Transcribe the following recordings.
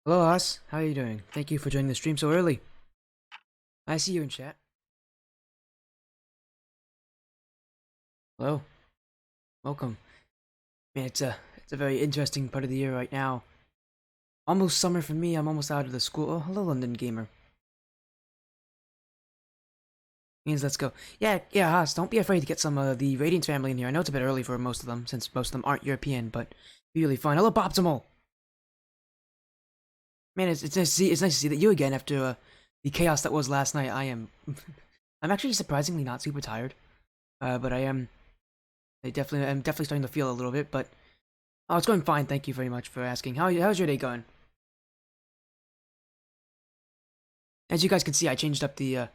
Hello, Haas. How are you doing? Thank you for joining the stream so early. I see you in chat. Hello. Welcome. Man, it's a very interesting part of the year right now. Almost summer for me. I'm almost out of the school. Oh, hello, London Gamer. Means let's go. Yeah, Haas. Don't be afraid to get some of the Radiance family in here. I know it's a bit early for most of them, since most of them aren't European, but really fun. Hello, Boptimal. Man, it's nice to see. It's nice to see that you again after the chaos that was last night. I'm actually surprisingly not super tired. But I am. I'm definitely starting to feel a little bit, but oh, it's going fine. Thank you very much for asking. How's your day going? As you guys can see, I changed up the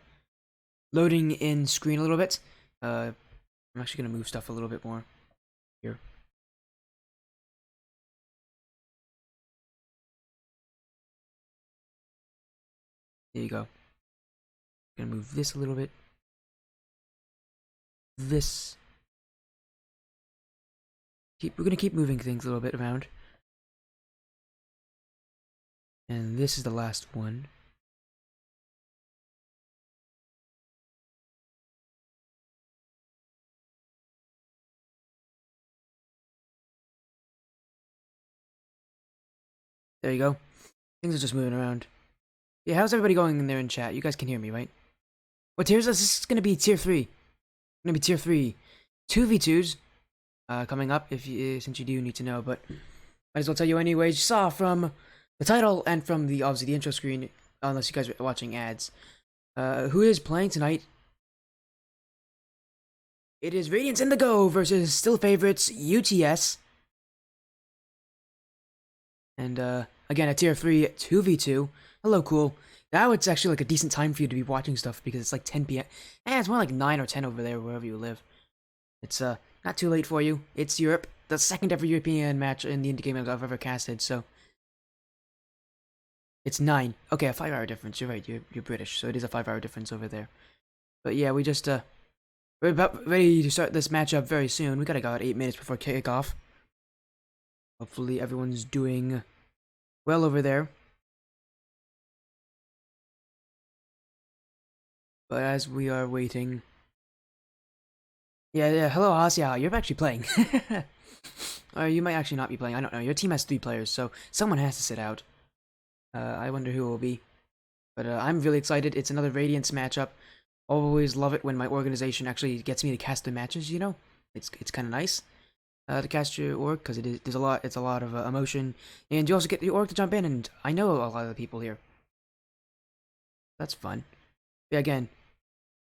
loading in screen a little bit. I'm actually gonna move stuff a little bit more here. There you go. Gonna move this a little bit. This. We're gonna keep moving things a little bit around. And this is the last one. There you go. Things are just moving around. Yeah, how's everybody going in there in chat? You guys can hear me, right? What tier is this? This is gonna be tier 3. Gonna be tier 3. 2v2s coming up if you, since you do need to know, but might as well tell you anyways. You saw from the title and from the obviously the intro screen, unless you guys are watching ads. Who is playing tonight? It is Radiance Indigo versus still favorites UTS. And again, a tier 3 2v2. Hello, cool. Now it's actually like a decent time for you to be watching stuff because it's like 10 p.m. It's more like 9 or 10 over there, wherever you live. It's not too late for you. It's Europe, the second ever European match in the indie game I've ever casted, so it's 9. Okay, a 5-hour difference. You're right. You're British, so it is a 5-hour difference over there. But yeah, we're about ready to start this matchup very soon. We gotta go out 8 minutes before kickoff. Hopefully everyone's doing well over there. But as we are waiting, yeah. Hello, Asya. You're actually playing. Or you might actually not be playing. I don't know. Your team has 3 players, so someone has to sit out. I wonder who it will be. But I'm really excited. It's another Radiance matchup. Always love it when my organization actually gets me to cast the matches. You know, it's kind of nice to cast your org because it's a lot of emotion, and you also get the org to jump in. And I know a lot of the people here. That's fun. Yeah, again,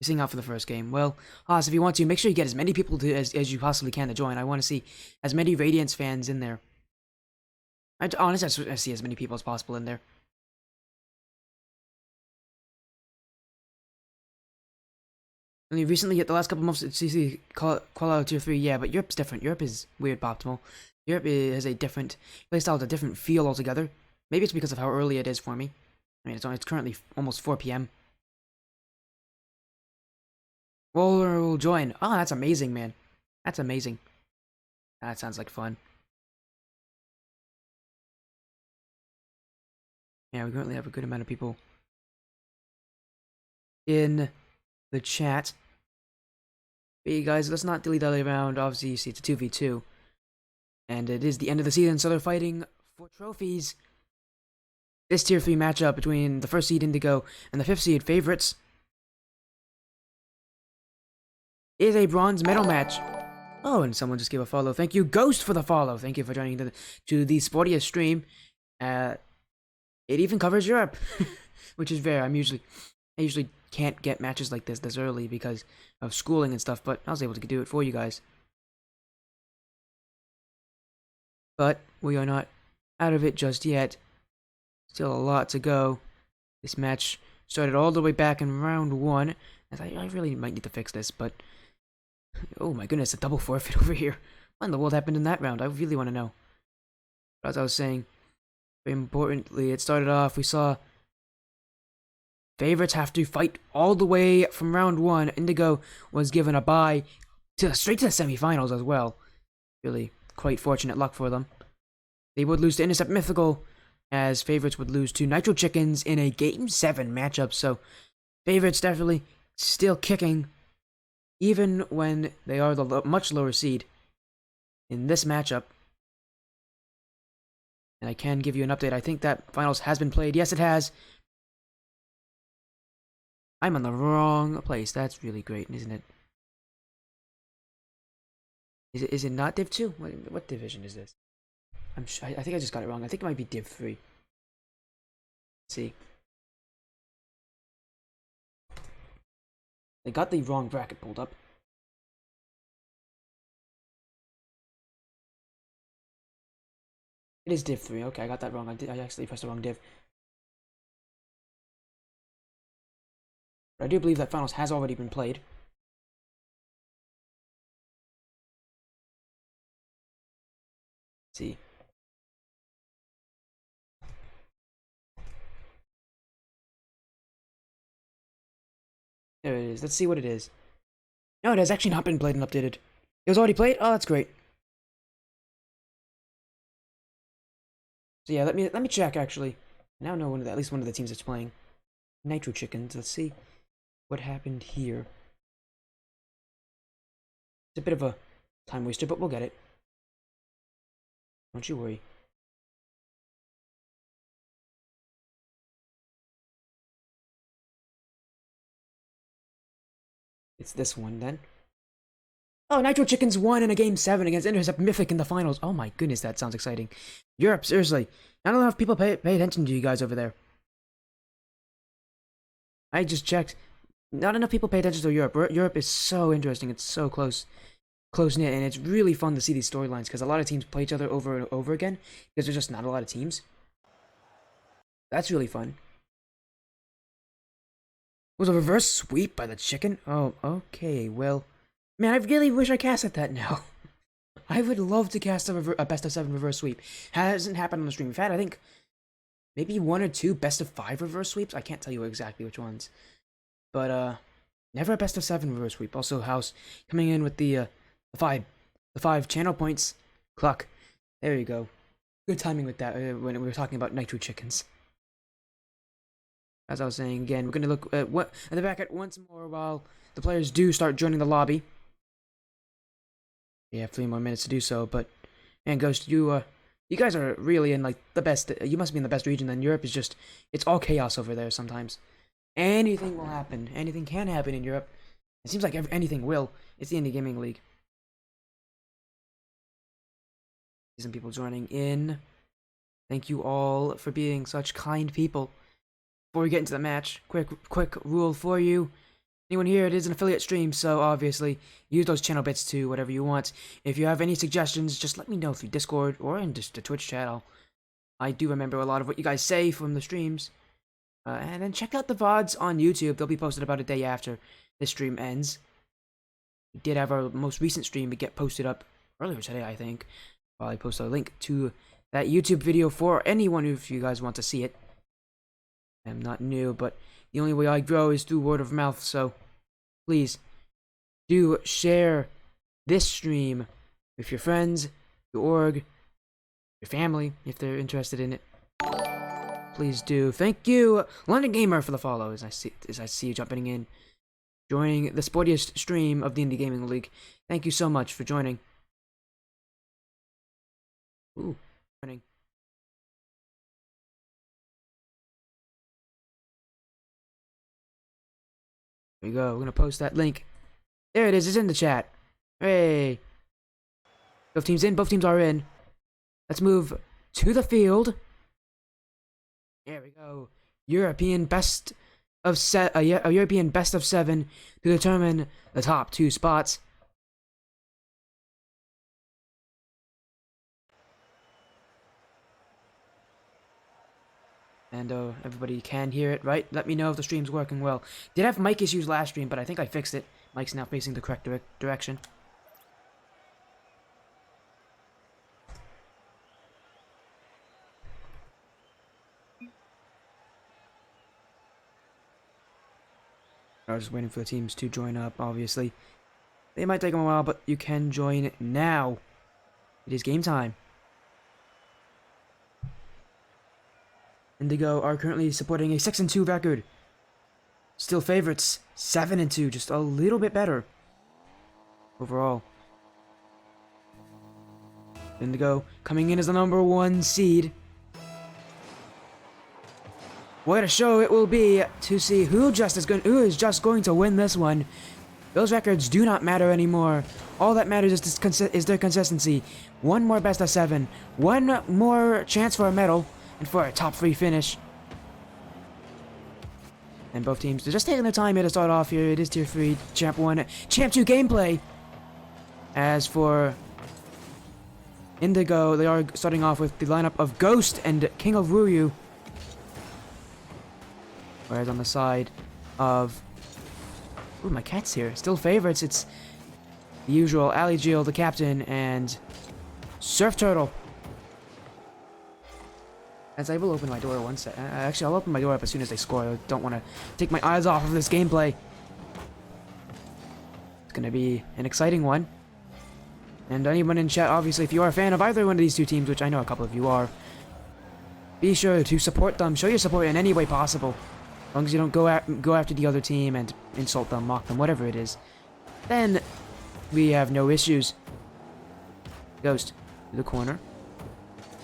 missing out for the first game. Well, Haas, if you want to, make sure you get as many people as you possibly can to join. I want to see as many Radiance fans in there. Honestly, I see as many people as possible in there. Only recently, the last couple months, it's easy to call out tier 3, yeah, but Europe's different. Europe is weird, Optimal. Europe has a different playstyle, a different feel altogether. Maybe it's because of how early it is for me. I mean, it's currently almost 4 p.m. We'll join. Oh, that's amazing, man. That's amazing. That sounds like fun. Yeah, we currently have a good amount of people in the chat. But you guys, let's not dilly-dally around. Obviously, you see it's a 2v2. And it is the end of the season, so they're fighting for trophies. This tier 3 matchup between the 1st seed Indigo and the 5th seed favorites is a bronze medal match. Oh, and someone just gave a follow. Thank you, Ghost, for the follow. Thank you for joining to the sportiest stream. It even covers Europe, which is rare. I usually can't get matches like this early because of schooling and stuff, but I was able to do it for you guys. But we are not out of it just yet. Still a lot to go. This match started all the way back in round 1. I really might need to fix this, but oh my goodness, a double forfeit over here. What in the world happened in that round? I really want to know. But as I was saying, very importantly, it started off, we saw favorites have to fight all the way from round 1. Indigo was given a bye straight to the semifinals as well. Really quite fortunate luck for them. They would lose to Intercept Mythical, as favorites would lose to Nitro Chickens in a Game 7 matchup. So favorites definitely still kicking, even when they are the much lower seed in this matchup. And I can give you an update. I think that finals has been played. Yes, it has. I'm on the wrong place. That's really great, isn't it? Is it not Div 2? What division is this? I think I just got it wrong. I think it might be Div 3. Let's see. I got the wrong bracket pulled up. It is Div 3. Okay, I got that wrong. I actually pressed the wrong div. But I do believe that finals has already been played. Let's see. There it is. Let's see what it is. No, it has actually not been played and updated. It was already played? Oh, that's great. So yeah, let me check actually. I now know at least one of the teams that's playing. Nitro Chickens. Let's see what happened here. It's a bit of a time waster, but we'll get it. Don't you worry. It's this one then. Oh, Nitro Chickens won in a Game 7 against Intercept Mythic in the finals. Oh my goodness, that sounds exciting. Europe, seriously. Not enough people pay attention to you guys over there. I just checked. Not enough people pay attention to Europe. Europe is so interesting. It's so close-knit, and it's really fun to see these storylines because a lot of teams play each other over and over again because there's just not a lot of teams. That's really fun. It was a reverse sweep by the chicken? Oh, okay, well... Man, I really wish I casted that now. I would love to cast a best of 7 reverse sweep. Hasn't happened on the stream. We've had, I think, maybe 1 or 2 best of 5 reverse sweeps. I can't tell you exactly which ones. But, never a best of 7 reverse sweep. Also, House coming in with the 5 channel points. Cluck. There you go. Good timing with that when we were talking about Nitro Chickens. As I was saying again, we're going to look at the bracket once more while the players do start joining the lobby. We have 3 more minutes to do so, but man, Ghost, you guys are really in like the best. You must be in the best region. Then Europe is just, it's all chaos over there. Sometimes anything will happen. Anything can happen in Europe. It seems like anything will. It's the Indie Gaming League. Some people joining in. Thank you all for being such kind people. Before we get into the match, quick rule for you. Anyone here, it is an affiliate stream, so obviously use those channel bits to whatever you want. If you have any suggestions, just let me know through Discord or in just the Twitch channel. I do remember a lot of what you guys say from the streams. And then check out the VODs on YouTube. They'll be posted about a day after this stream ends. We did have our most recent stream to get posted up earlier today, I think. I'll post a link to that YouTube video for anyone if you guys want to see it. I'm not new, but the only way I grow is through word of mouth, so please do share this stream with your friends, your org, your family, if they're interested in it. Please do. Thank you, London Gamer, for the follow, as I see you jumping in, joining the sportiest stream of the Indie Gaming League. Thank you so much for joining. Ooh, joining. There we go. We're gonna post that link. There it is. It's in the chat. Hey. Both teams in. Both teams are in. Let's move to the field. There we go. European best of a European best of 7 to determine the top 2 spots. And everybody can hear it, right? Let me know if the stream's working well. Did have mic issues last stream, but I think I fixed it. Mic's now facing the correct direction. I was just waiting for the teams to join up, obviously. They might take them a while, but you can join now. It is game time. Indigo are currently supporting a 6-2 record. Still favorites, 7-2, just a little bit better overall. Indigo coming in as the #1 seed. What a show it will be to see who is just going to win this one. Those records do not matter anymore. All that matters is their consistency. One more best of 7, one more chance for a medal, and for a top 3 finish. And both teams, they're just taking their time here to start off here. It is Tier 3, Champ 1, Champ 2 gameplay. As for Indigo, they are starting off with the lineup of Ghost and King of Ryu. Whereas on the side of... Ooh, my cat's here. Still favorites. It's the usual Ali Jill, the captain, and Surf Turtle. As I will open my door one sec. Actually, I'll open my door up as soon as they score. I don't want to take my eyes off of this gameplay. It's going to be an exciting one. And anyone in chat, obviously, if you are a fan of either one of these two teams, which I know a couple of you are, be sure to support them. Show your support in any way possible. As long as you don't go after the other team and insult them, mock them, whatever it is, then we have no issues. Ghost to the corner.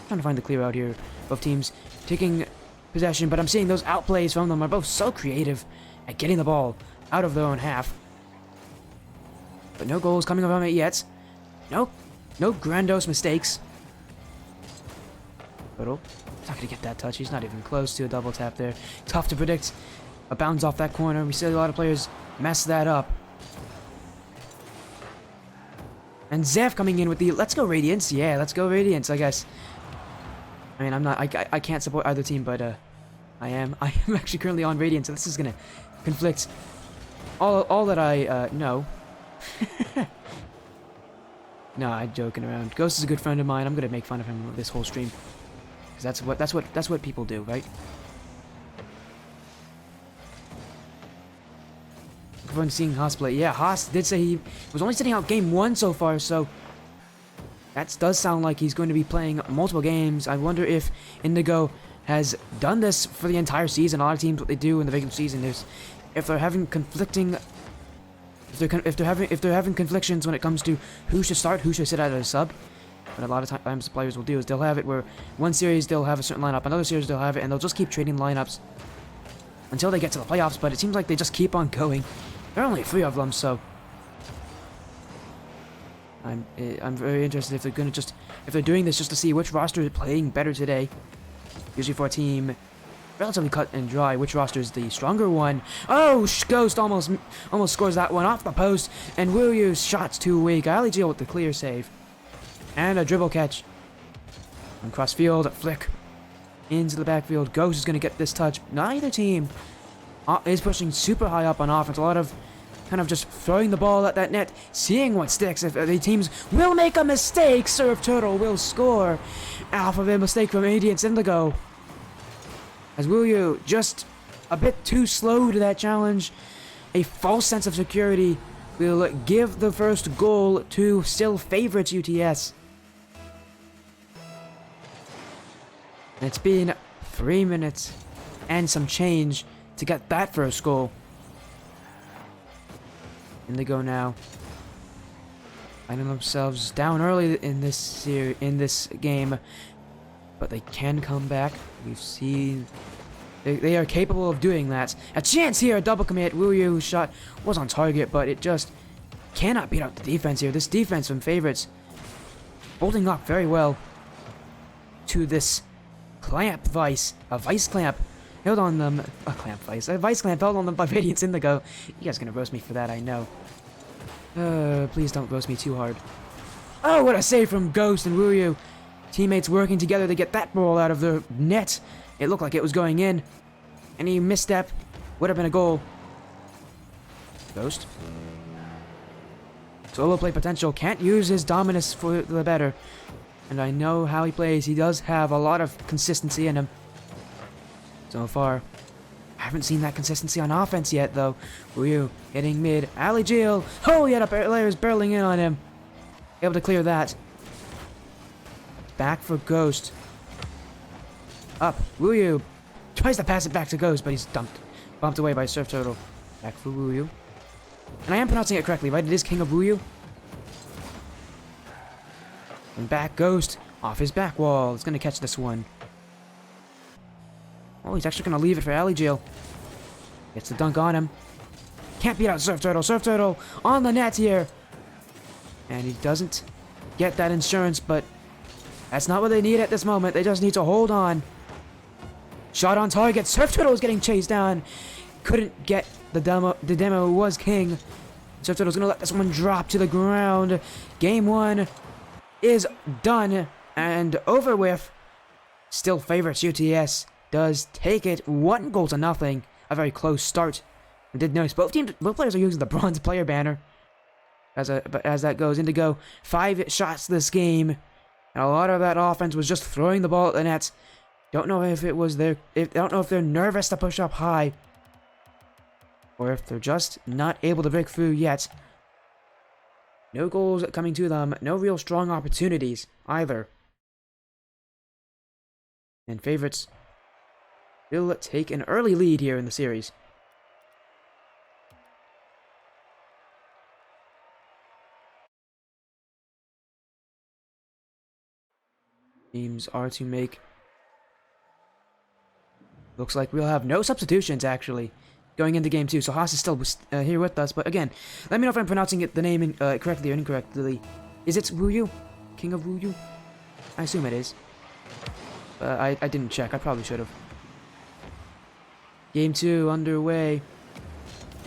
Trying to find the clear out here. Both teams taking possession, but I'm seeing those outplays from them are both so creative at getting the ball out of their own half. But no goals coming from it yet. No grandiose mistakes. Little. Not going to get that touch. He's not even close to a double tap there. Tough to predict. A bounce off that corner. We see a lot of players mess that up. And Zeph coming in with the let's go Radiance. Yeah, let's go Radiance, I guess. I mean, I can't support either team, but I am actually currently on Radiance, so this is going to conflict all that I know. No, I'm joking around. Ghost is a good friend of mine. I'm going to make fun of him this whole stream. That's what people do, right? Everyone's seeing Haas play. Yeah, Haas did say he was only sitting out game 1 so far, so that does sound like he's going to be playing multiple games. I wonder if Indigo has done this for the entire season. A lot of teams, what they do in the regular season is, if they're having conflicting, if they're having conflictions when it comes to who should start, who should sit out as a sub. But a lot of times the players will do is they'll have it where one series they'll have a certain lineup, another series they'll have it, and they'll just keep trading lineups until they get to the playoffs. But it seems like they just keep on going. There are only 3 of them, so I'm very interested if they're gonna if they're doing this just to see which roster is playing better today. Usually for a team relatively cut and dry, which roster is the stronger one. Oh, Ghost almost scores that one off the post, and Wuryu's shot's too weak. Ali Jill with the clear save. And a dribble catch. And cross field, flick. Into the backfield. Ghost is going to get this touch. Neither team is pushing super high up on offense. A lot of kind of just throwing the ball at that net, seeing what sticks. If the teams will make a mistake, Surf Turtle will score. Off of a mistake from Radiance Indigo. As Wuryu just a bit too slow to that challenge. A false sense of security will give the first goal to still favorites UTS. It's been 3 minutes and some change to get that first goal. Indigo now finding themselves down early in this game, but they can come back. We've seen they are capable of doing that. A chance here, a double commit. Wuryu's shot was on target, but it just cannot beat out the defense here. This defense from favorites holding up very well to this clamp vice. A vice clamp held on them. A clamp vice. A vice clamp held on them by Radiance Indigo. You guys are gonna roast me for that, I know. Please don't roast me too hard. Oh, what a save from Ghost and Wuryu. Teammates working together to get that ball out of the net. It looked like it was going in. Any misstep would have been a goal. Ghost. Solo play potential. Can't use his dominance for the better. And I know how he plays. He does have a lot of consistency in him. So far. I haven't seen that consistency on offense yet, though. Wuryu hitting mid. Ali Jill. Oh, he had players barreling in on him. Able to clear that. Back for Ghost. Up. Wuryu Tries to pass it back to Ghost, but he's bumped away by Surf Turtle. Back for Wuyu. And I am pronouncing it correctly, right? It is King of Wuyu. And back Ghost. Off his back wall. He's going to catch this one. Oh, he's actually going to leave it for Alley Jail. Gets the dunk on him. Can't beat out Surf Turtle. Surf Turtle on the net here. And he doesn't get that insurance, but that's not what they need at this moment. They just need to hold on. Shot on target. Surf Turtle is getting chased down. Couldn't get the demo. The demo was king. Surf Turtle's going to let this one drop to the ground. Game 1 is done and over with. Still favorites UTS does take it 1-0. A very close start. I did notice both players are using the bronze player banner. But as that goes, Indigo 5 shots this game, and a lot of that offense was just throwing the ball at the net. Don't know if it was don't know if they're nervous to push up high, or if they're just not able to break through yet. No goals coming to them, no real strong opportunities either. And favorites will take an early lead here in the series. Teams are to make. Looks like we'll have no substitutions actually going into game 2. So Haas is still here with us. But again, let me know if I'm pronouncing the name correctly or incorrectly. Is it Wuyu? King of Wuyu? I assume it is. I didn't check. I probably should have. Game 2 underway.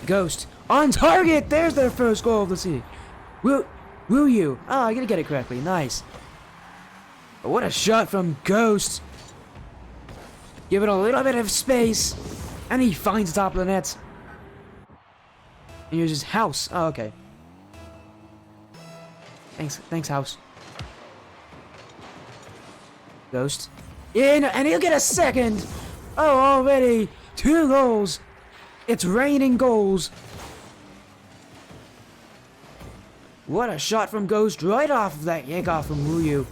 Ghost on target. There's their first goal of the season. Wuyu. Oh, I gotta get it correctly. Nice. What a shot from Ghost. Give it a little bit of space. And he finds the top of the net. And uses House. Oh, okay. Thanks, House. Ghost. In, and he'll get a second. Oh, already 2 goals. It's raining goals. What a shot from Ghost right off of that yank-off from Wuyu.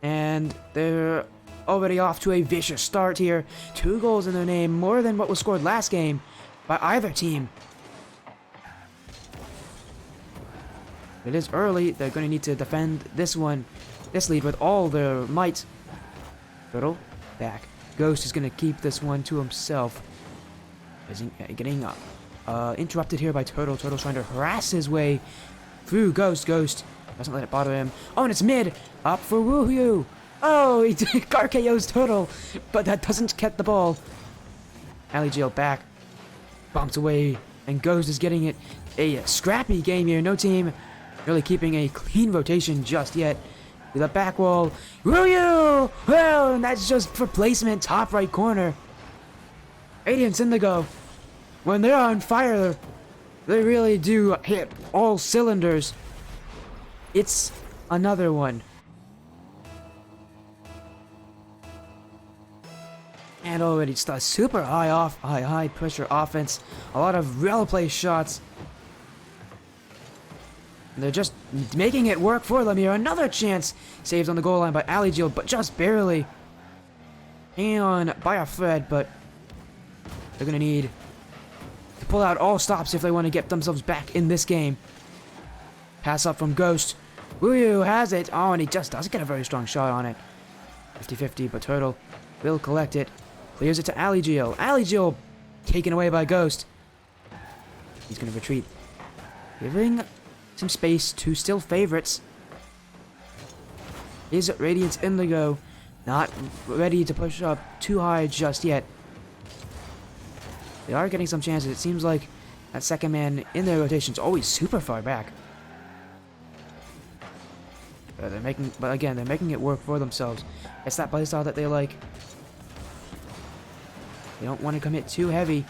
And they're already off to a vicious start here. 2 goals in their name, more than what was scored last game by either team. It is early. They're going to need to defend this lead with all their might. Turtle, back. Ghost is going to keep this one to himself. Getting interrupted here by Turtle. Turtle's trying to harass his way through Ghost. Ghost doesn't let it bother him. Oh, and it's mid. Up for Wuyu. Oh, he car KO's Turtle, but that doesn't get the ball. Alley Jail back. Bumped away, and Ghost is getting it. A scrappy game here. No team really keeping a clean rotation just yet. With a back wall. Wuyu! Well, and that's just for placement. Top right corner. Radiance Indigo. When they're on fire, they really do hit all cylinders. It's another one. And already it's a super high pressure offense. A lot of real play shots. And they're just making it work for them here. Another chance saved on the goal line by Alley Jail, but just barely. Hanging on by a thread, but they're gonna need to pull out all stops if they want to get themselves back in this game. Pass up from Ghost. Wuyu has it. Oh, and he just doesn't get a very strong shot on it. 50-50, but Turtle will collect it. Clears it to Alley Jail. Alley Jail taken away by Ghost. He's going to retreat. Giving some space to still favorites. Is Radiance Indigo. Not ready to push up too high just yet. They are getting some chances. It seems like that second man in their rotation is always super far back. But again, they're making it work for themselves. It's that playstyle that they like. They don't want to commit too heavy.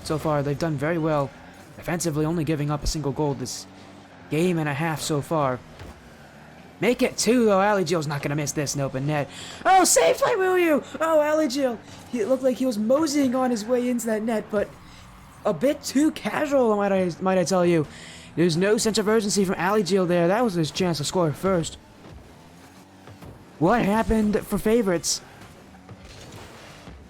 So far, they've done very well. Defensively, only giving up a single goal this game and a half so far. Make it 2, though. Alley Jail's not going to miss this in open net. Oh, saved by Wuyu! Oh, Alley Jail. It looked like he was moseying on his way into that net, but a bit too casual, might I tell you. There's no sense of urgency from Alley Jail there. That was his chance to score first. What happened for favorites?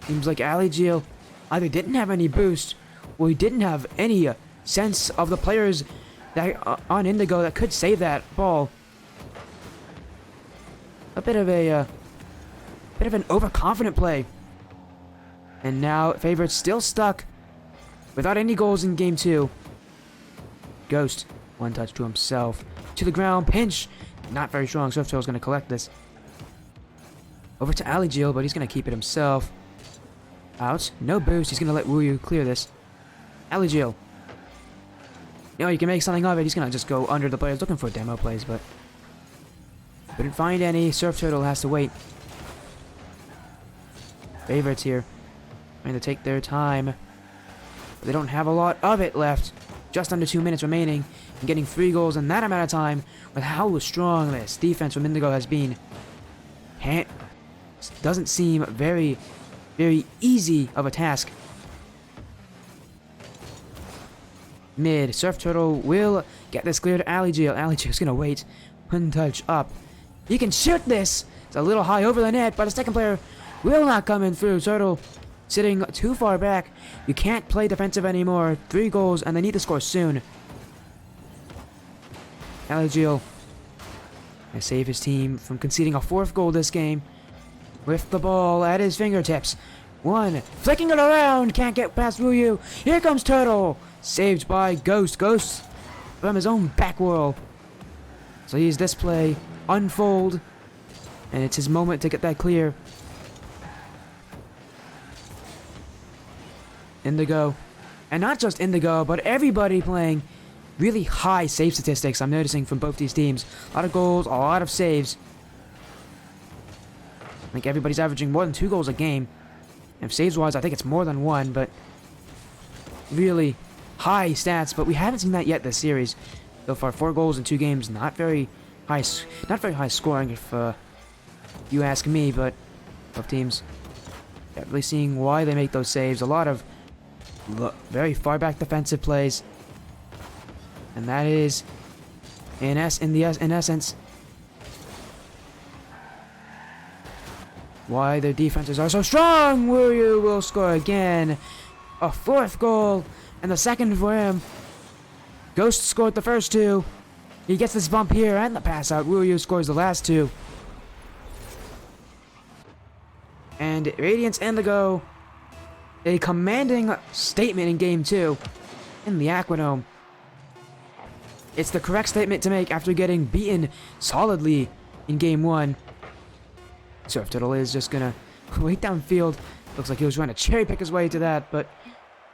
Seems like Aligiel either didn't have any boost, or he didn't have any sense of the players that on Indigo that could save that ball. A bit of an overconfident play. And now Favorite's still stuck without any goals in game 2. Ghost, one touch to himself. To the ground, pinch. Not very strong. Surf Turtle's going to collect this. Over to Aligiel, but he's going to keep it himself. Out. No boost. He's going to let Wuyu clear this. Aligiel. You know, you can make something of it. He's going to just go under the players looking for demo plays, but couldn't find any. Surf Turtle has to wait. Favorites here. Trying to take their time. But they don't have a lot of it left. Just under 2 minutes remaining. And getting 3 goals in that amount of time. With how strong this defense from Indigo has been. Doesn't seem very easy of a task. Mid. Surf Turtle will get this clear to Aligiel. Aligiel's gonna wait. One touch up. He can shoot this! It's a little high over the net, but a second player will not come in through. Turtle sitting too far back. You can't play defensive anymore. 3 goals, and they need to score soon. Aligiel can save his team from conceding a 4th goal this game. With the ball at his fingertips. 1. Flicking it around. Can't get past Wuyu. Here comes Turtle. Saved by Ghost. Ghost from his own back wall. So he's this play unfold. And it's his moment to get that clear. Indigo. And not just Indigo, but everybody playing really high save statistics I'm noticing from both these teams. A lot of goals, a lot of saves. I think everybody's averaging more than 2 goals a game. And saves-wise, I think it's more than 1, but really high stats. But we haven't seen that yet this series. So far, 4 goals in 2 games, not very high scoring if you ask me. But both teams definitely seeing why they make those saves. A lot of very far back defensive plays, and that is in essence why their defenses are so strong. Wuyu will score again. A 4th goal, and the 2nd for him. Ghost scored the first 2. He gets this bump here and the pass out. Wuyu scores the last 2. And Radiance Indigo, a commanding statement in game 2 in the Aquadome. It's the correct statement to make after getting beaten solidly in game 1. Surf Turtle is just gonna wait downfield. Looks like he was trying to cherry pick his way to that, but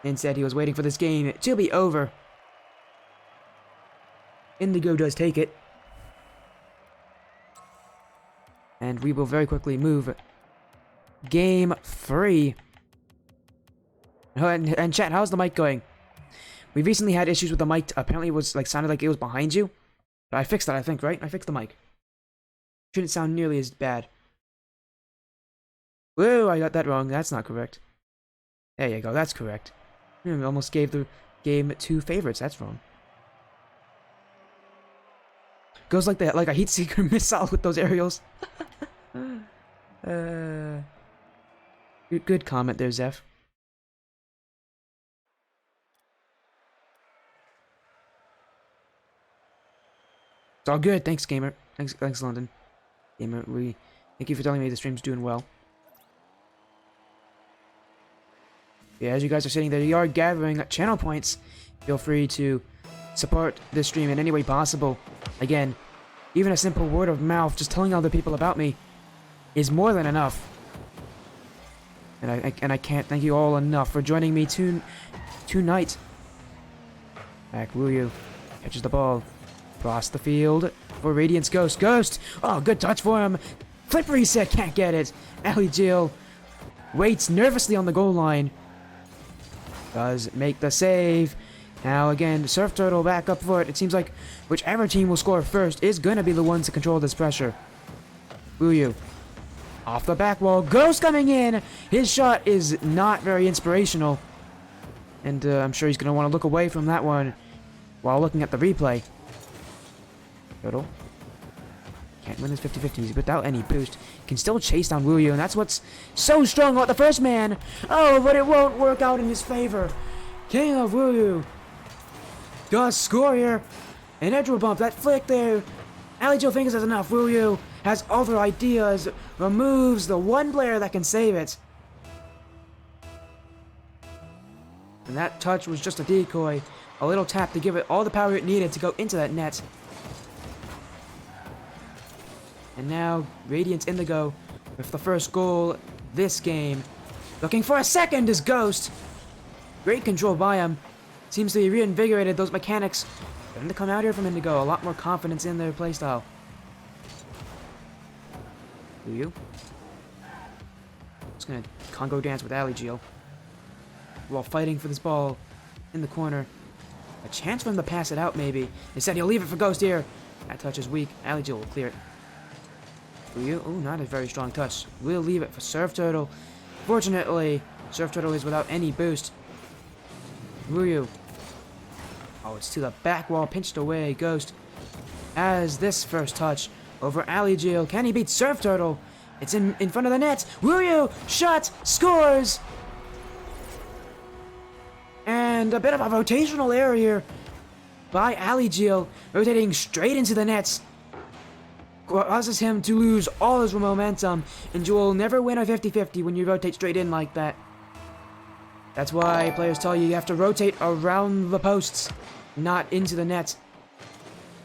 instead he was waiting for this game to be over. Indigo does take it. And we will very quickly move. Game 3. And chat, how's the mic going? We recently had issues with the mic. Apparently it was sounded like it was behind you. But I fixed that, I think, right? I fixed the mic. Shouldn't sound nearly as bad. Whoa, I got that wrong. That's not correct. There you go, that's correct. We almost gave the game 2 favorites. That's wrong. Goes like that, like a heat seeker missile with those aerials. Good comment there, Zeph. It's all good. Thanks, gamer. Thanks, London. Gamer, thank you for telling me the stream's doing well. Yeah, as you guys are sitting there, you are gathering channel points. Feel free to support this stream in any way possible. Again, even a simple word of mouth, just telling other people about me, is more than enough. And I can't thank you all enough for joining me tonight. Back Wuyu catches the ball across the field for Radiance Ghost. Ghost! Oh, good touch for him. Flip reset, can't get it. Aligiel waits nervously on the goal line. Does make the save. Now again, Surf Turtle back up for it. It seems like whichever team will score first is going to be the ones to control this pressure. Wuyu. Off the back wall. Ghost coming in. His shot is not very inspirational. And I'm sure he's going to want to look away from that one while looking at the replay. Turtle Can't win this 50-50 without any boost. Can still chase down Wuyu, and that's what's so strong about the first man. Oh, but it won't work out in his favor. King of Wuyu does score here. An edge bump, that flick there. Ali Jill thinks that's enough. Wuyu has other ideas. Removes the one player that can save it. And that touch was just a decoy. A little tap to give it all the power it needed to go into that net. And now, Radiance Indigo with the first goal this game. Looking for a second is Ghost. Great control by him. Seems to be reinvigorated those mechanics. For them to come out here from Indigo, a lot more confidence in their playstyle. Wuyu. Just gonna Congo dance with Ali Jill while fighting for this ball in the corner. A chance for him to pass it out, maybe. Instead, he'll leave it for Ghost here. That touch is weak. Ali Jill will clear it. Wuyu, oh, not a very strong touch. We'll leave it for Surf Turtle. Fortunately, Surf Turtle is without any boost. Wuyu. Oh, it's to the back wall, pinched away. Ghost has this first touch over Ali Jill. Can he beat Surf Turtle? It's in front of the net. Wuyu, shot, scores! And a bit of a rotational error here by Ali Jill, rotating straight into the nets. Causes him to lose all his momentum, and you will never win a 50-50 when you rotate straight in like that. That's why players tell you have to rotate around the posts, not into the net.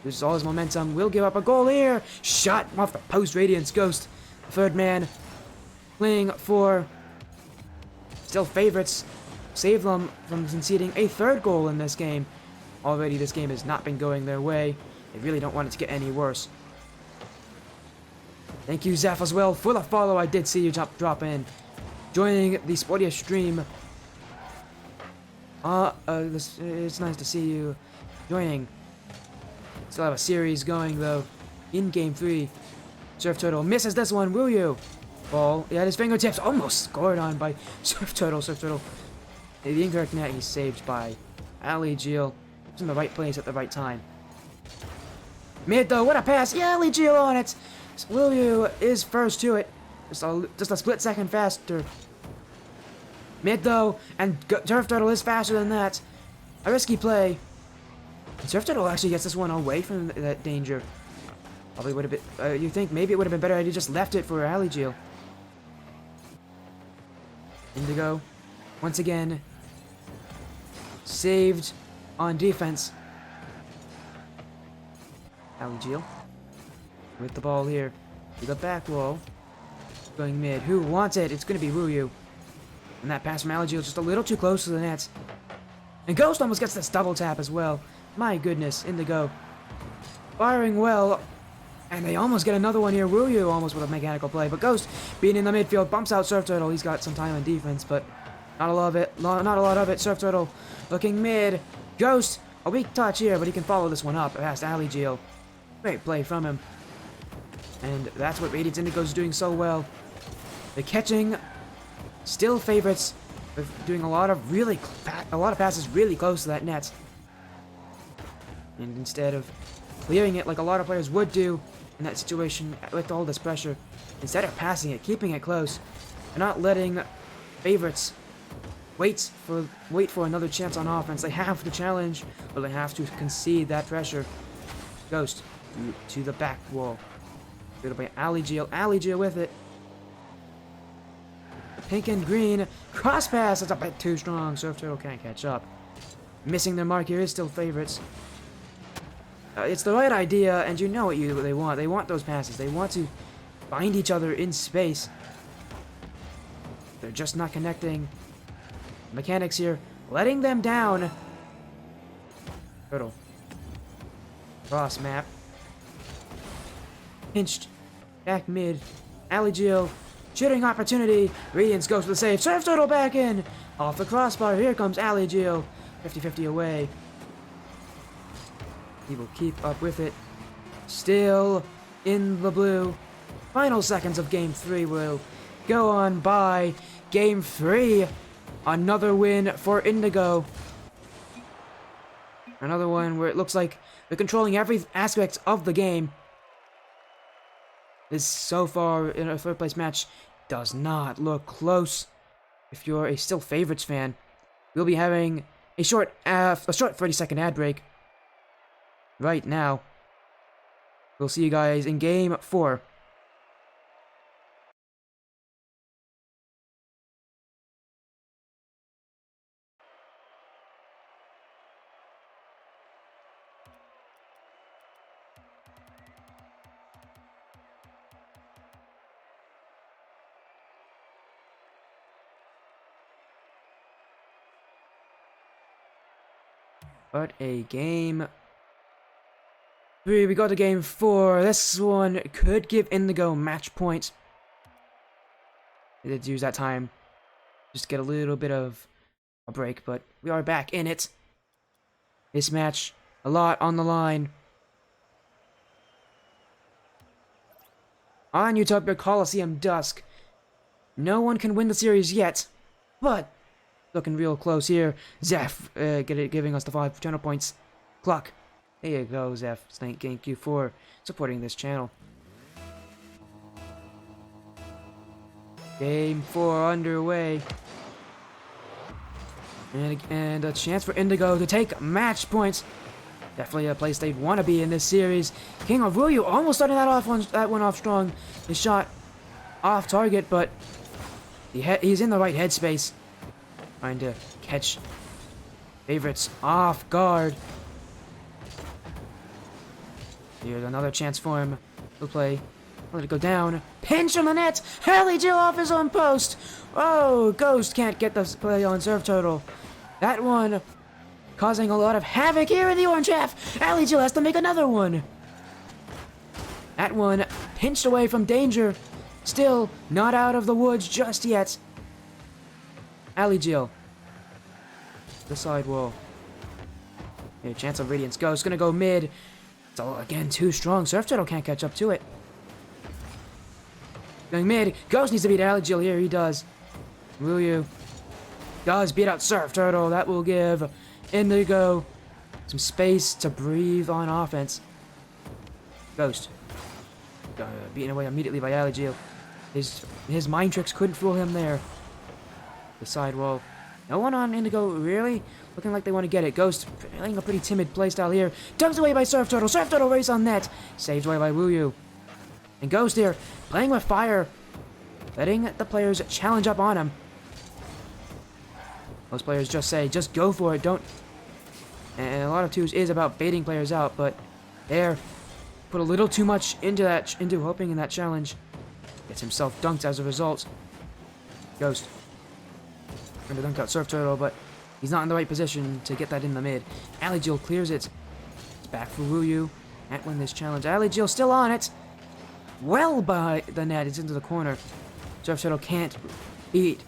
Loses all his momentum, will give up a goal here. Shot off the post, Radiance Ghost. Third man, playing for still favorites. Save them from conceding a third goal in this game. Already this game has not been going their way. They really don't want it to get any worse. Thank you, Zeph, as well, for the follow. I did see you drop in. Joining the Sportia stream. It's nice to see you joining. Still have a series going, though. In Game 3. Surf Turtle misses this one, Wuyu. Ball, he had his fingertips almost scored on by Surf Turtle. Surf Turtle. The incorrect net, he's saved by Ali Jill. He's in the right place at the right time. Mid, though, what a pass. Yeah, Ali Jill on it. Wuyu is first to it. Just a split second faster. Mid though, and Surf Turtle is faster than that. A risky play. Surf Turtle actually gets this one away from that danger. Probably would have been. You think maybe it would have been better had he just left it for Ali Jill. Indigo, once again, saved on defense. Ali Jill. With the ball here. To the back wall. Going mid. Who wants it? It's going to be Wuyu. And that pass from Ali Jill just a little too close to the nets. And Ghost almost gets this double tap as well. My goodness. Indigo. Firing well. And they almost get another one here. Wuyu almost with a mechanical play. But Ghost, being in the midfield, bumps out Surf Turtle. He's got some time on defense, but not a lot of it. Not a lot of it. Surf Turtle looking mid. Ghost, a weak touch here, but he can follow this one up past Ali Jill. Great play from him. And that's what Radiance Indigo's doing so well. The catching, still favorites, with doing a lot of passes really close to that net. And instead of clearing it like a lot of players would do in that situation with all this pressure, instead of passing it, keeping it close, and not letting favorites wait for another chance on offense. They have to challenge, but they have to concede that pressure. Ghost to the back wall. Good by Ali Jill. Ali Jill with it. Pink and green. Cross pass. That's a bit too strong. Surf Turtle can't catch up. Missing their mark here is still favorites. It's the right idea, and you know what they want. They want those passes. They want to find each other in space. They're just not connecting. Mechanics here, letting them down. Turtle. Cross map. Pinched. Back mid. Ali Jill. Shooting opportunity. Radiance goes for the save. Surf Turtle back in. Off the crossbar. Here comes Ali Jill. 50-50 away. He will keep up with it. Still in the blue. Final seconds of Game 3 will go on by. Game 3. Another win for Indigo. Another one where it looks like they're controlling every aspect of the game. This so far in a third place match does not look close. If you're a still favorites fan, we'll be having a short 30-second ad break right now. We'll see you guys in game 4. But a game 3, we go to game 4. This one could give Indigo match point. They did use that time just to get a little bit of a break, but we are back in it. This match, a lot on the line. On Utopia Coliseum Dusk. No one can win the series yet, but looking real close here. Zeph giving us the 5 channel points. Clock. There you go, Zeph. Thank you for supporting this channel. Game 4 underway. And a chance for Indigo to take match points. Definitely a place they'd want to be in this series. King of Ruyu almost started that one off strong. His shot off target, but he's in the right headspace. Trying to catch favorites off guard. Here's another chance for him. He'll play. Let it go down. Pinch on the net. Hallie Jill off his own post. Oh, Ghost can't get the play on Surf Turtle. That one causing a lot of havoc here in the orange half. Hallie Jill has to make another one. That one pinched away from danger. Still not out of the woods just yet. Hallie Jill. The sidewall. Here, chance of Radiance. Ghost gonna go mid. It's all again too strong. Surf Turtle can't catch up to it. Going mid. Ghost needs to beat Hallie Jill here. He does. Ruyu does beat out Surf Turtle. That will give Indigo some space to breathe on offense. Ghost. Beaten away immediately by Hallie Jill. His mind tricks couldn't fool him there. The sidewall. No one on Indigo, really? Looking like they want to get it. Ghost playing a pretty timid playstyle here. Dumped away by Surf Turtle. Surf Turtle race on net. Saved away by Ruyu. And Ghost here, playing with fire. Letting the players challenge up on him. Most players just say, just go for it, don't... And a lot of twos is about baiting players out, but there, put a little too much into hoping in that challenge. Gets himself dunked as a result. Ghost. Trying to dunk out Surf Turtle, but he's not in the right position to get that in the mid. Hallie Jill clears it. It's back for Ruyu. Can't win this challenge. Hallie Jill still on it. Well by the net. It's into the corner. Surf Turtle can't beat.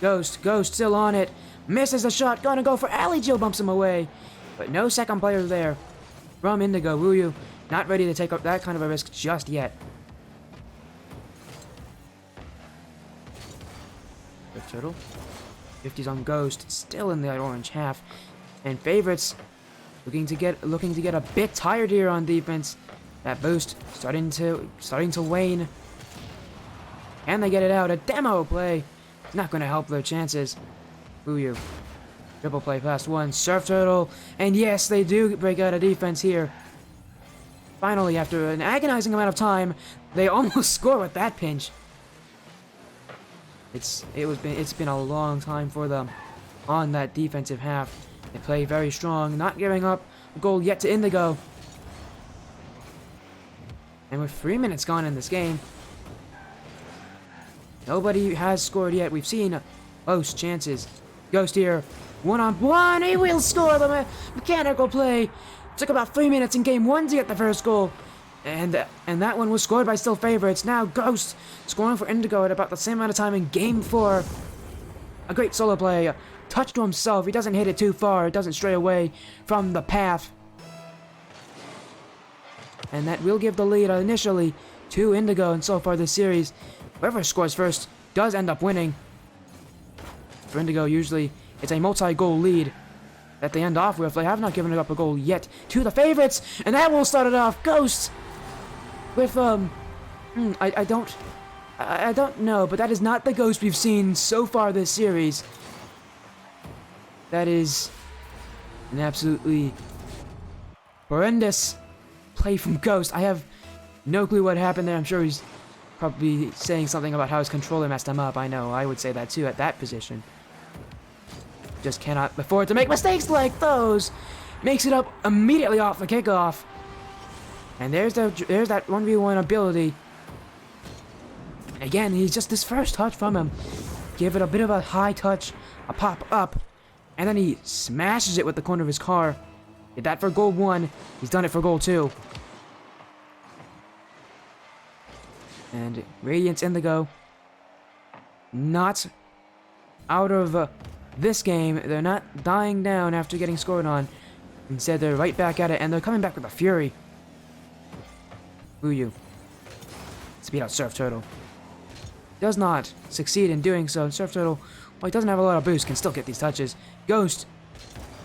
Ghost still on it. Misses the shot. Gonna go for Hallie Jill. Bumps him away. But no second player there. From Indigo. Ruyu not ready to take up that kind of a risk just yet. Surf Turtle. 50s on Ghost, still in the orange half, and favorites looking to get a bit tired here on defense. That boost starting to wane. Can they get it out? A demo play. It's not going to help their chances. Ruyu. Triple play past one. Surf Turtle, and yes, they do break out of defense here. Finally, after an agonizing amount of time, they almost score with that pinch. It's been a long time for them on that defensive half. They play very strong, not giving up a goal yet to Indigo. And with 3 minutes gone in this game, nobody has scored yet. We've seen close chances. Ghost here, 1-on-1. He will score the mechanical play. Took about 3 minutes in game 1 to get the first goal. And that one was scored by still favorites. Now Ghost scoring for Indigo at about the same amount of time in game 4. A great solo play. Touch to himself. He doesn't hit it too far. It doesn't stray away from the path. And that will give the lead initially to Indigo. And so far this series, whoever scores first does end up winning. For Indigo, usually it's a multi-goal lead that they end off with. They have not given up a goal yet to the favorites. And that will start it off. Ghost with I don't know, but that is not the Ghost we've seen so far this series. That is an absolutely horrendous play from Ghost. I have no clue what happened there. I'm sure he's probably saying something about how his controller messed him up. I know, I would say that too at that position. Just cannot afford to make mistakes like those. Makes it up immediately off the kickoff. And there's that 1v1 ability. Again, he's just this first touch from him. Give it a bit of a high touch, a pop up, and then he smashes it with the corner of his car. Did that for goal 1. He's done it for goal 2. And Radiance Indigo, not out of this game. They're not dying down after getting scored on. Instead, they're right back at it, and they're coming back with a fury. Wuyu. Speed out Surf Turtle. Does not succeed in doing so. Surf Turtle, while he doesn't have a lot of boost, can still get these touches. Ghost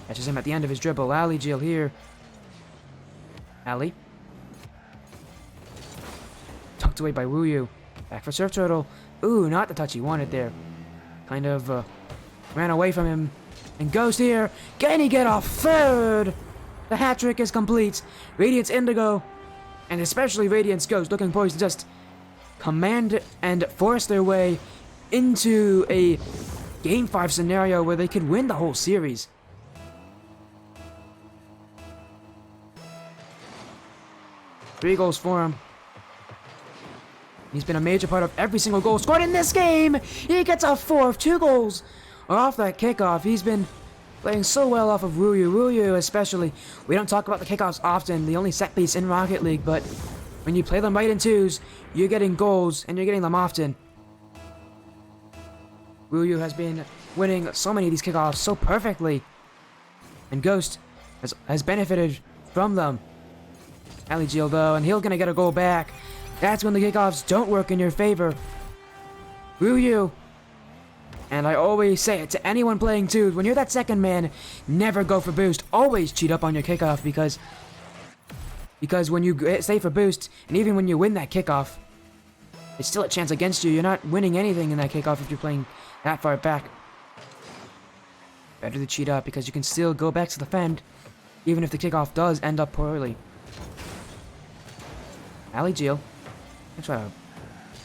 catches him at the end of his dribble. Ali Jill here. Ali. Tucked away by Wuyu. Back for Surf Turtle. Ooh, not the touch he wanted there. Kind of ran away from him. And Ghost here. Can he get a third? The hat trick is complete. Radiance Indigo, and especially Radiance Ghost, looking poised to just command and force their way into a Game 5 scenario where they could win the whole series. Three goals for him. He's been a major part of every single goal scored in this game. He gets a 4th. 2 goals are off that kickoff. He's been playing so well off of Wuyu especially. We don't talk about the kickoffs often, the only set piece in Rocket League, but when you play them right in twos, you're getting goals, and you're getting them often. Wuyu has been winning so many of these kickoffs so perfectly, and Ghost has benefited from them. Ali Jill though, and he's gonna get a goal back. That's when the kickoffs don't work in your favor. Wuyu. And I always say it to anyone playing twos, when you're that second man, never go for boost. Always cheat up on your kickoff, because when you stay for boost, and even when you win that kickoff, it's still a chance against you. You're not winning anything in that kickoff if you're playing that far back. Better to cheat up, because you can still go back to defend, even if the kickoff does end up poorly. Ali Jill. I'm trying to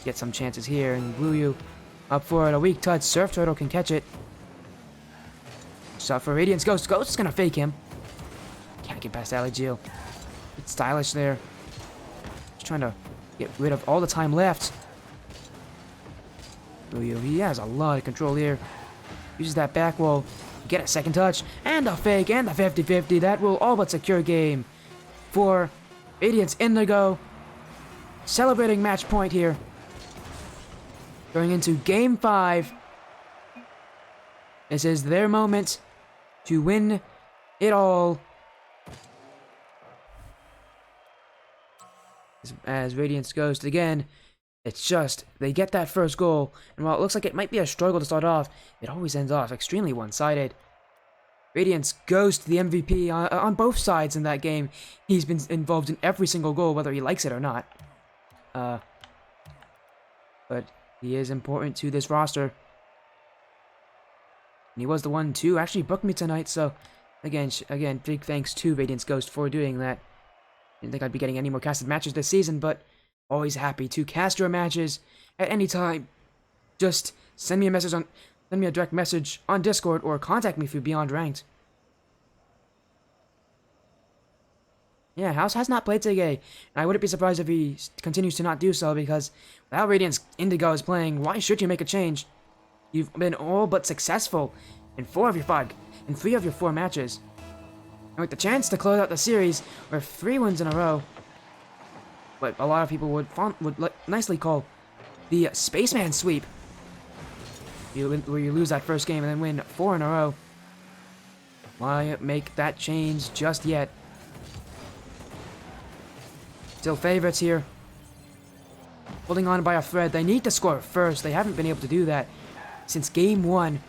get some chances here, and Wuyu up for it. A weak touch. Surf Turtle can catch it. Shot for Radiance Ghost. Ghost is gonna fake him. Can't get past Ali Jill. It's stylish there. Just trying to get rid of all the time left. Wuyu, he has a lot of control here. Uses that back wall. Get a second touch. And a fake. And the 50-50. That will all but secure game for Radiance Indigo. Celebrating match point here. Going into Game 5. This is their moment to win it all. As Radiance Ghost again, it's just, they get that first goal, and while it looks like it might be a struggle to start off, it always ends off extremely one-sided. Radiance Ghost, the MVP on both sides in that game. He's been involved in every single goal, whether he likes it or not. But he is important to this roster. And he was the one to actually book me tonight, so again, big thanks to Radiance Ghost for doing that. Didn't think I'd be getting any more casted matches this season, but always happy to cast your matches at any time. Just send me a direct message on Discord or contact me through Beyond Ranked. Yeah, House has not played today, and I wouldn't be surprised if he continues to not do so, because without Radiance Indigo is playing, why should you make a change? You've been all but successful in 3 of your 4 matches. And with the chance to close out the series with 3 wins in a row, what a lot of people would nicely call the Spaceman sweep, where you lose that first game and then win 4 in a row. Why make that change just yet? Still favorites here. Holding on by a thread. They need to score first. They haven't been able to do that since Game 1.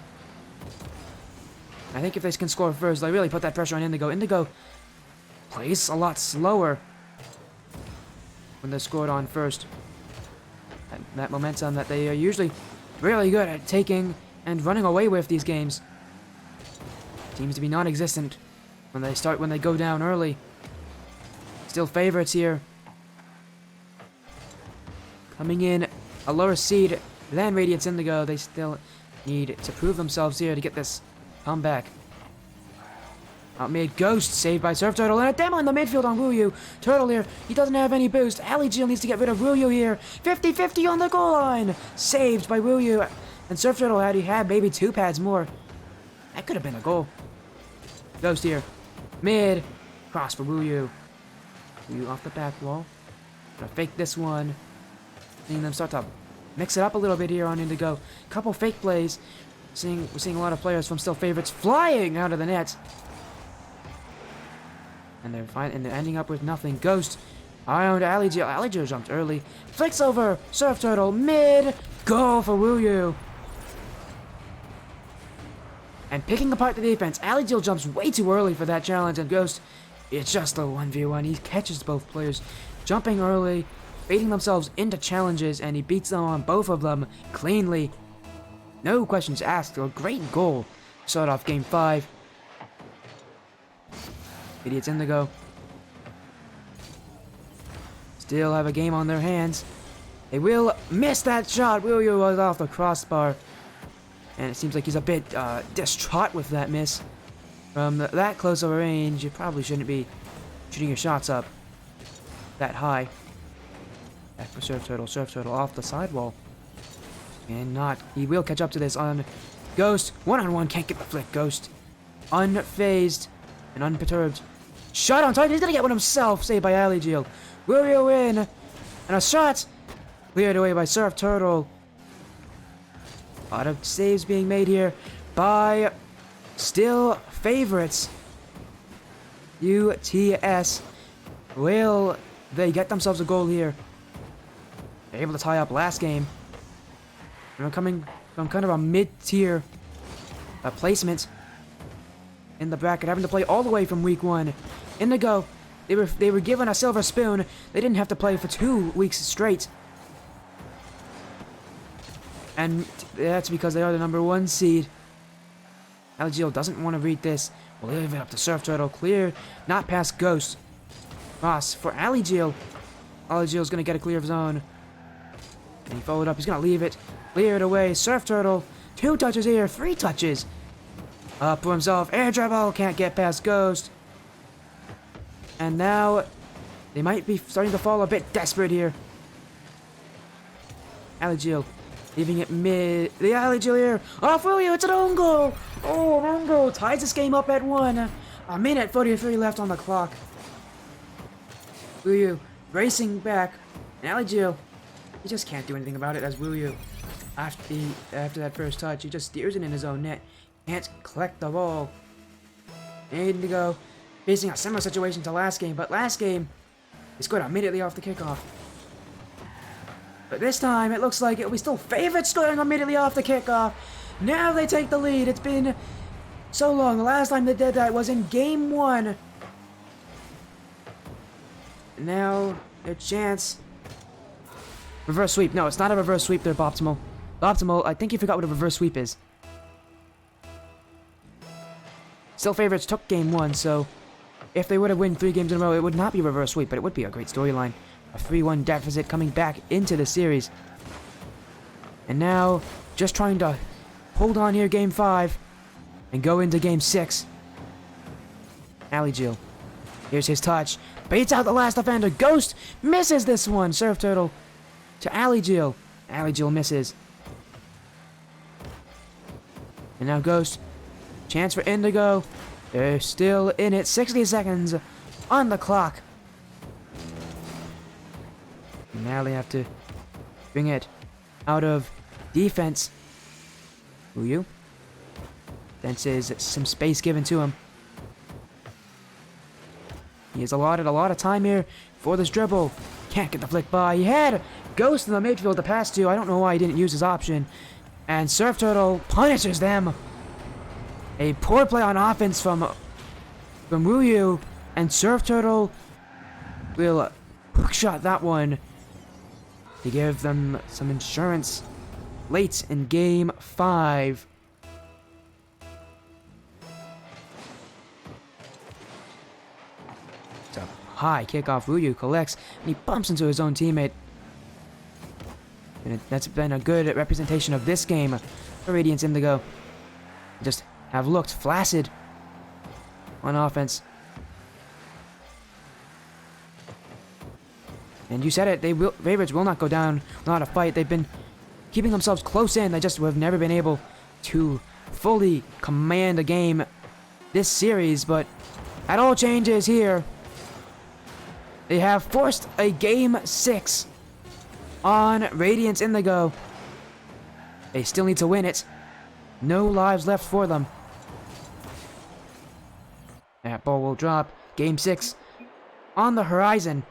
I think if they can score first, they really put that pressure on Indigo. Indigo plays a lot slower when they're scored on first. that momentum that they are usually really good at taking and running away with these games. Seems to be non-existent when they go down early. Still favorites here. Coming in a lower seed than Radiance Indigo. They still need to prove themselves here to get this comeback. Out mid, Ghost saved by Surf Turtle, and a demo in the midfield on Wuyu. Turtle here, he doesn't have any boost. Ali Jill needs to get rid of Wuyu here. 50-50 on the goal line. Saved by Wuyu. And Surf Turtle had maybe 2 pads more. That could have been a goal. Ghost here. Mid. Cross for Wuyu. Wuyu off the back wall. Gonna fake this one. Seeing them start to mix it up a little bit here on Indigo. Couple fake plays. We're seeing a lot of players from still favorites flying out of the net. And they're ending up with nothing. Ghost. Eye on to Ali Jill. Ali Jill jumped early. Flicks over. Surf Turtle. Mid. Goal for Wuyu. And picking apart the defense. Ali Jill jumps way too early for that challenge. And Ghost, it's just a 1v1. He catches both players. Jumping early. Baiting themselves into challenges. And he beats them on both of them cleanly. No questions asked. A great goal. Start off game 5. Idiots Indigo still have a game on their hands. They will miss that shot. Wuyu was off the crossbar. And it seems like he's a bit distraught with that miss. From that close of a range, you probably shouldn't be shooting your shots up that high. Back for Surf Turtle. Surf Turtle off the sidewall. And not. He will catch up to this on Ghost. One-on-one. Can't get the flick. Ghost. Unfazed and unperturbed. Shot on target. He's going to get one himself. Saved by Ali Jill. Wuyu in. And a shot. Cleared away by Surf Turtle. A lot of saves being made here by still favorites. UTS. Will they get themselves a goal here? They're able to tie up last game. They're coming from kind of a mid-tier placement in the bracket, having to play all the way from week 1. Indigo, they were given a silver spoon. They didn't have to play for 2 weeks straight. And that's because they are the number 1 seed. Ali Jill doesn't want to read this. We'll leave it up to Surf Turtle. Clear. Not past Ghost. Cross for Ali Jill. Ali Jill's going to get a clear of zone. And he followed up. He's going to leave it. Clear it away. Surf Turtle. 2 touches here. 3 touches. Up for himself. Air dribble. Can't get past Ghost. And now they might be starting to fall a bit desperate here. Ali Jill leaving it mid. The Ali Jill here. Off Wuyu. It's an own goal. Oh, an own goal. Ties this game up at 1. A minute 43 left on the clock. Wuyu racing back. And Ali Jill, he just can't do anything about it as Wuyu. After that first touch, he just steers it in his own net. Can't collect the ball. Indigo facing a similar situation to last game, but last game, he scored immediately off the kickoff. But this time, it looks like it'll be still favorites scoring immediately off the kickoff. Now they take the lead. It's been so long. The last time they did that was in game 1. And now, their chance. Reverse sweep. No, it's not a reverse sweep there, Optimal. Optimal, I think you forgot what a reverse sweep is. Still favorites took game 1, so if they would have won 3 games in a row, it would not be a reverse sweep, but it would be a great storyline. A 3-1 deficit coming back into the series. And now, just trying to hold on here game 5 and go into game 6. Ali Jill. Here's his touch. Baits out the last defender. Ghost misses this one. Surf Turtle to Ali Jill. Ali Jill misses. And now Ghost. Chance for Indigo. They're still in it. 60 seconds on the clock. And now they have to bring it out of defense. Wuyu. Senses some space given to him. He has allotted a lot of time here for this dribble. Can't get the flick by. He had Ghost in the midfield to pass to. I don't know why he didn't use his option. And Surf Turtle punishes them. A poor play on offense from Wuyu. And Surf Turtle will hook shot that one to give them some insurance late in Game 5. It's a high kickoff. Wuyu collects, and he bumps into his own teammate. And that's been a good representation of this game for Radiance Indigo. Just have looked flaccid on offense. And you said it, favorites will not go down without a fight. They've been keeping themselves close in. They just have never been able to fully command a game this series, but that all changes here. They have forced a Game 6 on Radiance Indigo. They still need to win it. No lives left for them. That ball will drop. Game 6 on the horizon.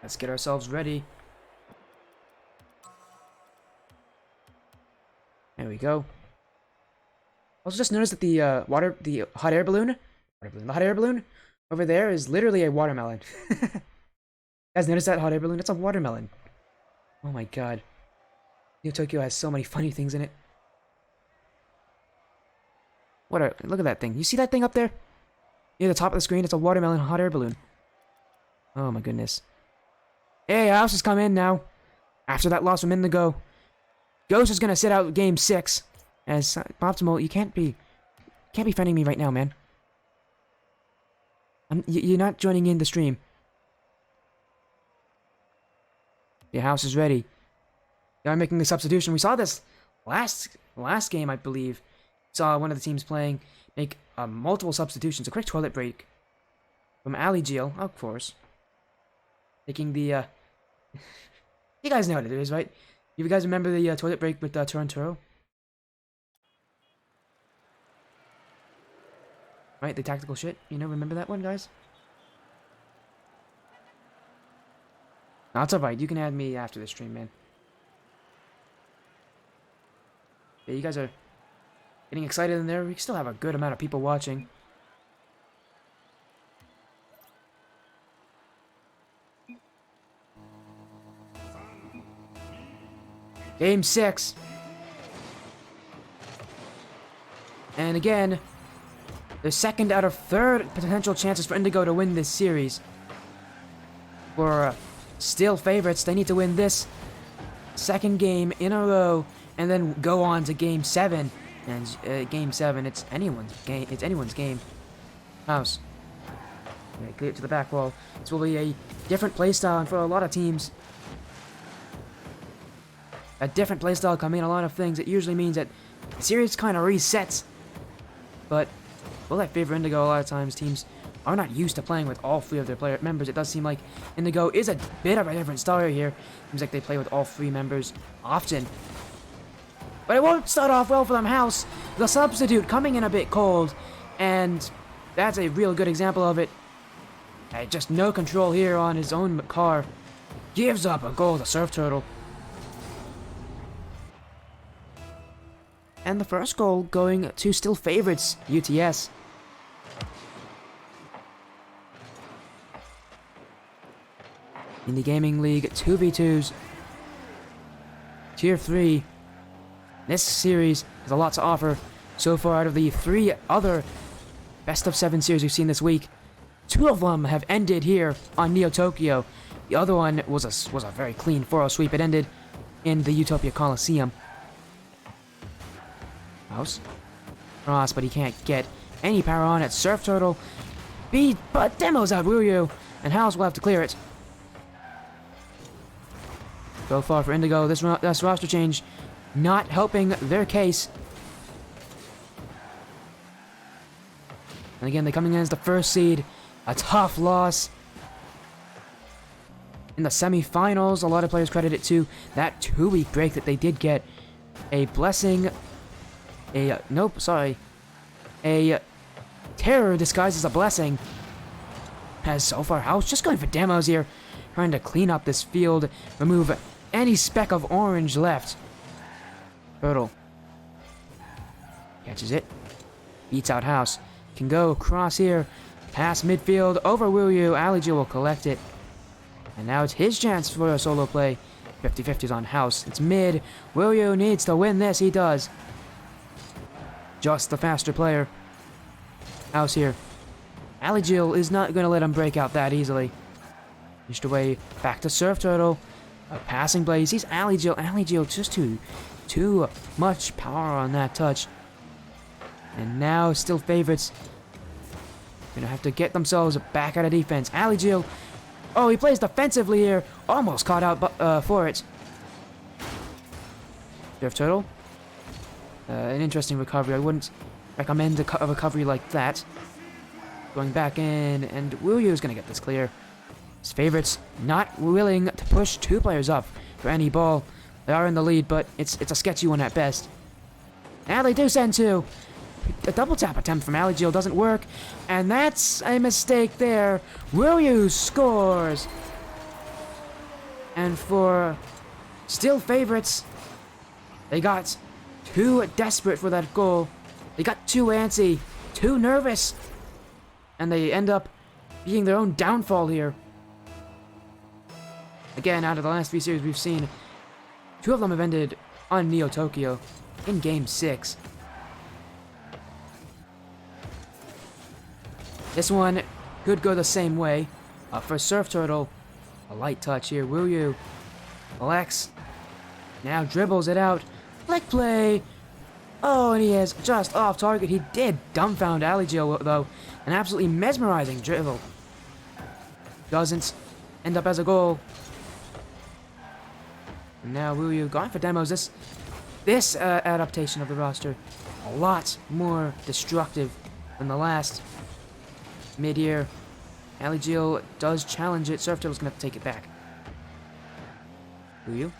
Let's get ourselves ready. There we go. Also just noticed that the hot air balloon over there is literally a watermelon. Guys, notice that hot air balloon? It's a watermelon. Oh my god. New Tokyo has so many funny things in it. Look at that thing. You see that thing up there? Near the top of the screen, it's a watermelon hot air balloon. Oh my goodness. Hey, House has come in now. After that loss from Indigo. Ghost is gonna sit out Game 6. As Optimal, you can't be fighting me right now, man. You're not joining in the stream. Your house is ready. They are making a substitution. We saw this last game, I believe. Saw one of the teams playing make multiple substitutions. A quick toilet break from Ali Gil, of course. Taking the you guys know what it is, right? You guys remember the toilet break with Turanturo? Right, the tactical shit. You know, remember that one, guys? That's alright. You can add me after the stream, man. Yeah, you guys are getting excited in there. We still have a good amount of people watching. Game 6. And again, the second out of third potential chances for Indigo to win this series. For still favorites, they need to win this second game in a row and then go on to Game 7. And Game 7, it's anyone's game. It's anyone's game. House. Okay, clear it to the back wall. This will be a different playstyle for a lot of teams. A different playstyle can mean a lot of things. It usually means that the series kind of resets. But will that favor Indigo? A lot of times teams are not used to playing with all three of their members. It does seem like Indigo is a bit of a different style here. Seems like they play with all three members often. But it won't start off well for them. House, the substitute, coming in a bit cold. And that's a real good example of it. Just no control here on his own car. Gives up a goal to Surf Turtle. And the first goal going to still favorites, UTS. In the Gaming League 2v2s. Tier 3. This series has a lot to offer. So far, out of the 3 other best of 7 series we've seen this week, 2 of them have ended here on Neo Tokyo. The other one was a very clean 4-0 sweep. It ended in the Utopia Coliseum. House. Cross, but he can't get any power on it. Surf Turtle. But demos out Wuyu. And House will have to clear it. So far for Indigo, this roster change not helping their case. And again, they're coming in as the first seed. A tough loss. In the semifinals, a lot of players credit it to that 2-week break that they did get. A blessing. A terror disguised as a blessing. As so far, House just going for demos here. Trying to clean up this field. Remove any speck of orange left. Turtle. Catches it. Beats out House. Can go across here. Past midfield. Over Wuyu. Aligi will collect it. And now it's his chance for a solo play. 50-50's on House. It's mid. Williu needs to win this. He does. Just the faster player. House here. Aligil is not going to let him break out that easily. Pushed away. Back to Surf Turtle. A passing blade. He sees Aligil. Aligil just too much power on that touch. And now still favorites. Gonna have to get themselves back out of defense. Aligil. Oh, he plays defensively here. Almost caught out for it. Surf Turtle. An interesting recovery. I wouldn't recommend a recovery like that. Going back in, and Williu is going to get this clear. His favorites not willing to push two players up for any ball. They are in the lead, but it's a sketchy one at best. Now they do send two. A double tap attempt from Aligil doesn't work, and that's a mistake there. Williu scores. And for still favorites, they got too desperate for that goal. They got too antsy, too nervous, and they end up being their own downfall here. Again, out of the last few series we've seen, two of them have ended on Neo Tokyo in Game 6. This one could go the same way. For Surf Turtle, a light touch here. Williu Alex now dribbles it out. Flick play. Oh, and he is just off target. He did dumbfound Aligil, though. An absolutely mesmerizing dribble. Doesn't end up as a goal. And now Williu going for demos. This adaptation of the roster a lot more destructive than the last. Mid-year, Aligil does challenge it. Surf Turtle's gonna have to take it back. Williu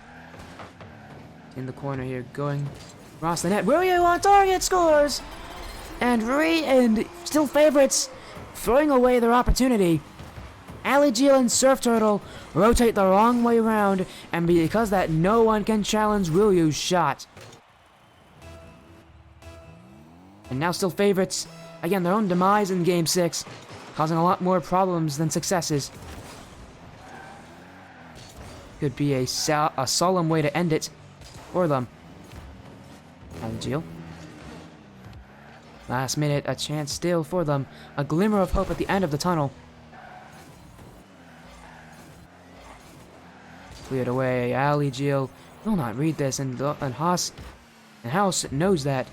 in the corner here, going across the net. Williu on target, scores, and still favorites, throwing away their opportunity. Aligil and Surf Turtle rotate the wrong way around, and because that, no one can challenge Williu's shot. And now still favorites. Again, their own demise in Game 6, causing a lot more problems than successes. Could be a solemn way to end it for them. Aligil. Last minute, a chance still for them. A glimmer of hope at the end of the tunnel. Cleared away. Aligil will not read this, and House knows that.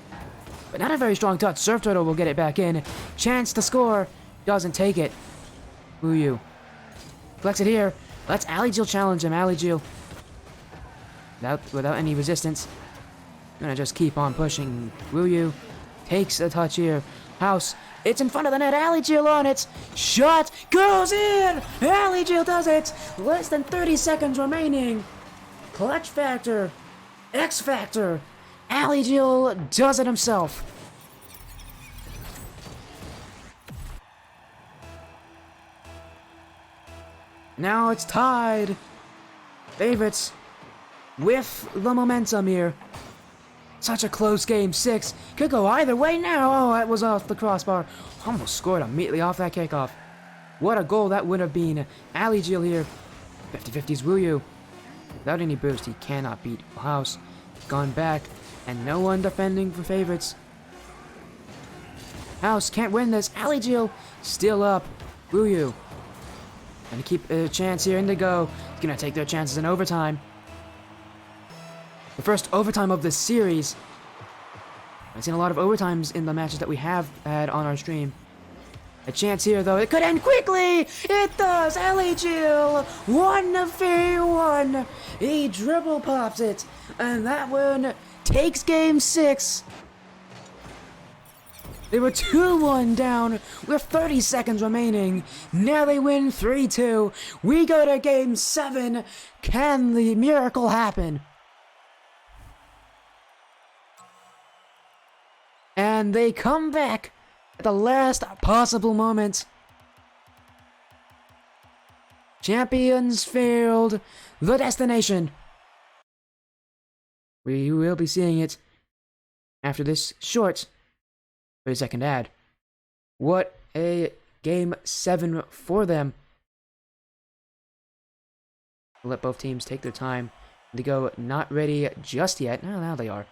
But not a very strong touch. Surf Turtle will get it back in. Chance to score. Doesn't take it. Williu collects it here. Let's Aligil challenge him. Aligil. Without any resistance. Gonna just keep on pushing. Williu takes a touch here. House. It's in front of the net. Aligil on it. Shot goes in. Aligil does it. Less than 30 seconds remaining. Clutch factor. X factor. Aligil does it himself. Now it's tied. Favorites with the momentum here. Such a close Game 6. Could go either way now. Oh, that was off the crossbar. Almost scored immediately off that kickoff. What a goal that would have been. Aligil here. 50-50's Williu. Without any boost, he cannot beat House. Gone back. And no one defending for favorites. House can't win this. Aligil still up. Williu. Gonna keep a chance here. Indigo. Gonna take their chances in overtime. The first overtime of this series. I've seen a lot of overtimes in the matches that we have had on our stream. A chance here, though. It could end quickly. It does. Aligil. 1v1. He dribble pops it. And that one takes Game 6. They were 2-1 down with 30 seconds remaining. Now they win 3-2. We go to Game 7. Can the miracle happen? And they come back at the last possible moment. Champions failed the destination. We will be seeing it after this short 30-second ad. What a Game 7 for them. We'll let both teams take their time. Indigo not ready just yet. No, now they are.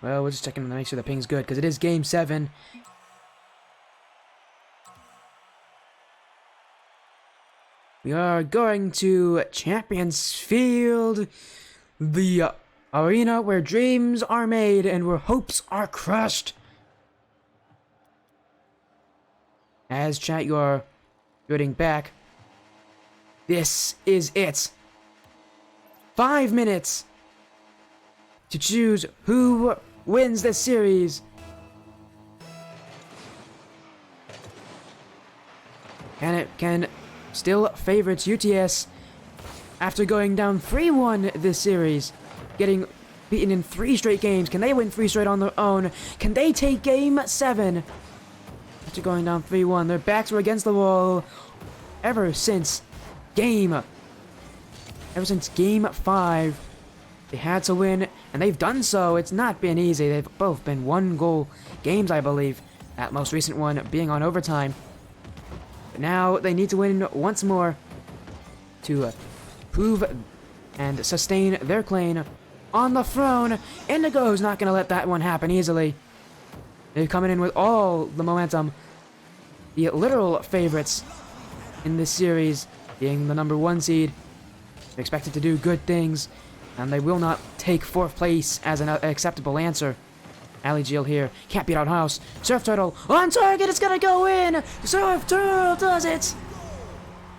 Well, we're just checking to make sure the ping's good, because it is Game 7. We are going to Champions Field, the arena where dreams are made and where hopes are crushed. As chat, you are getting back. This is it. 5 minutes to choose who wins this series. Can still favorites UTS after going down 3-1 this series, getting beaten in 3 straight games. Can they win 3 straight on their own? Can they take Game 7 after going down 3-1? Their backs were against the wall ever since Game 5. They had to win, and they've done so. It's not been easy. They've both been 1-goal games, I believe. That most recent one being on overtime. But now they need to win once more to prove and sustain their claim on the throne. Indigo's not going to let that one happen easily. They're coming in with all the momentum. The literal favorites in this series, being the number 1 seed. They're expected to do good things, and they will not take 4th place as an acceptable answer. Ali Jill here. Can't beat out House. Surf Turtle on target. It's gonna go in. Surf Turtle does it.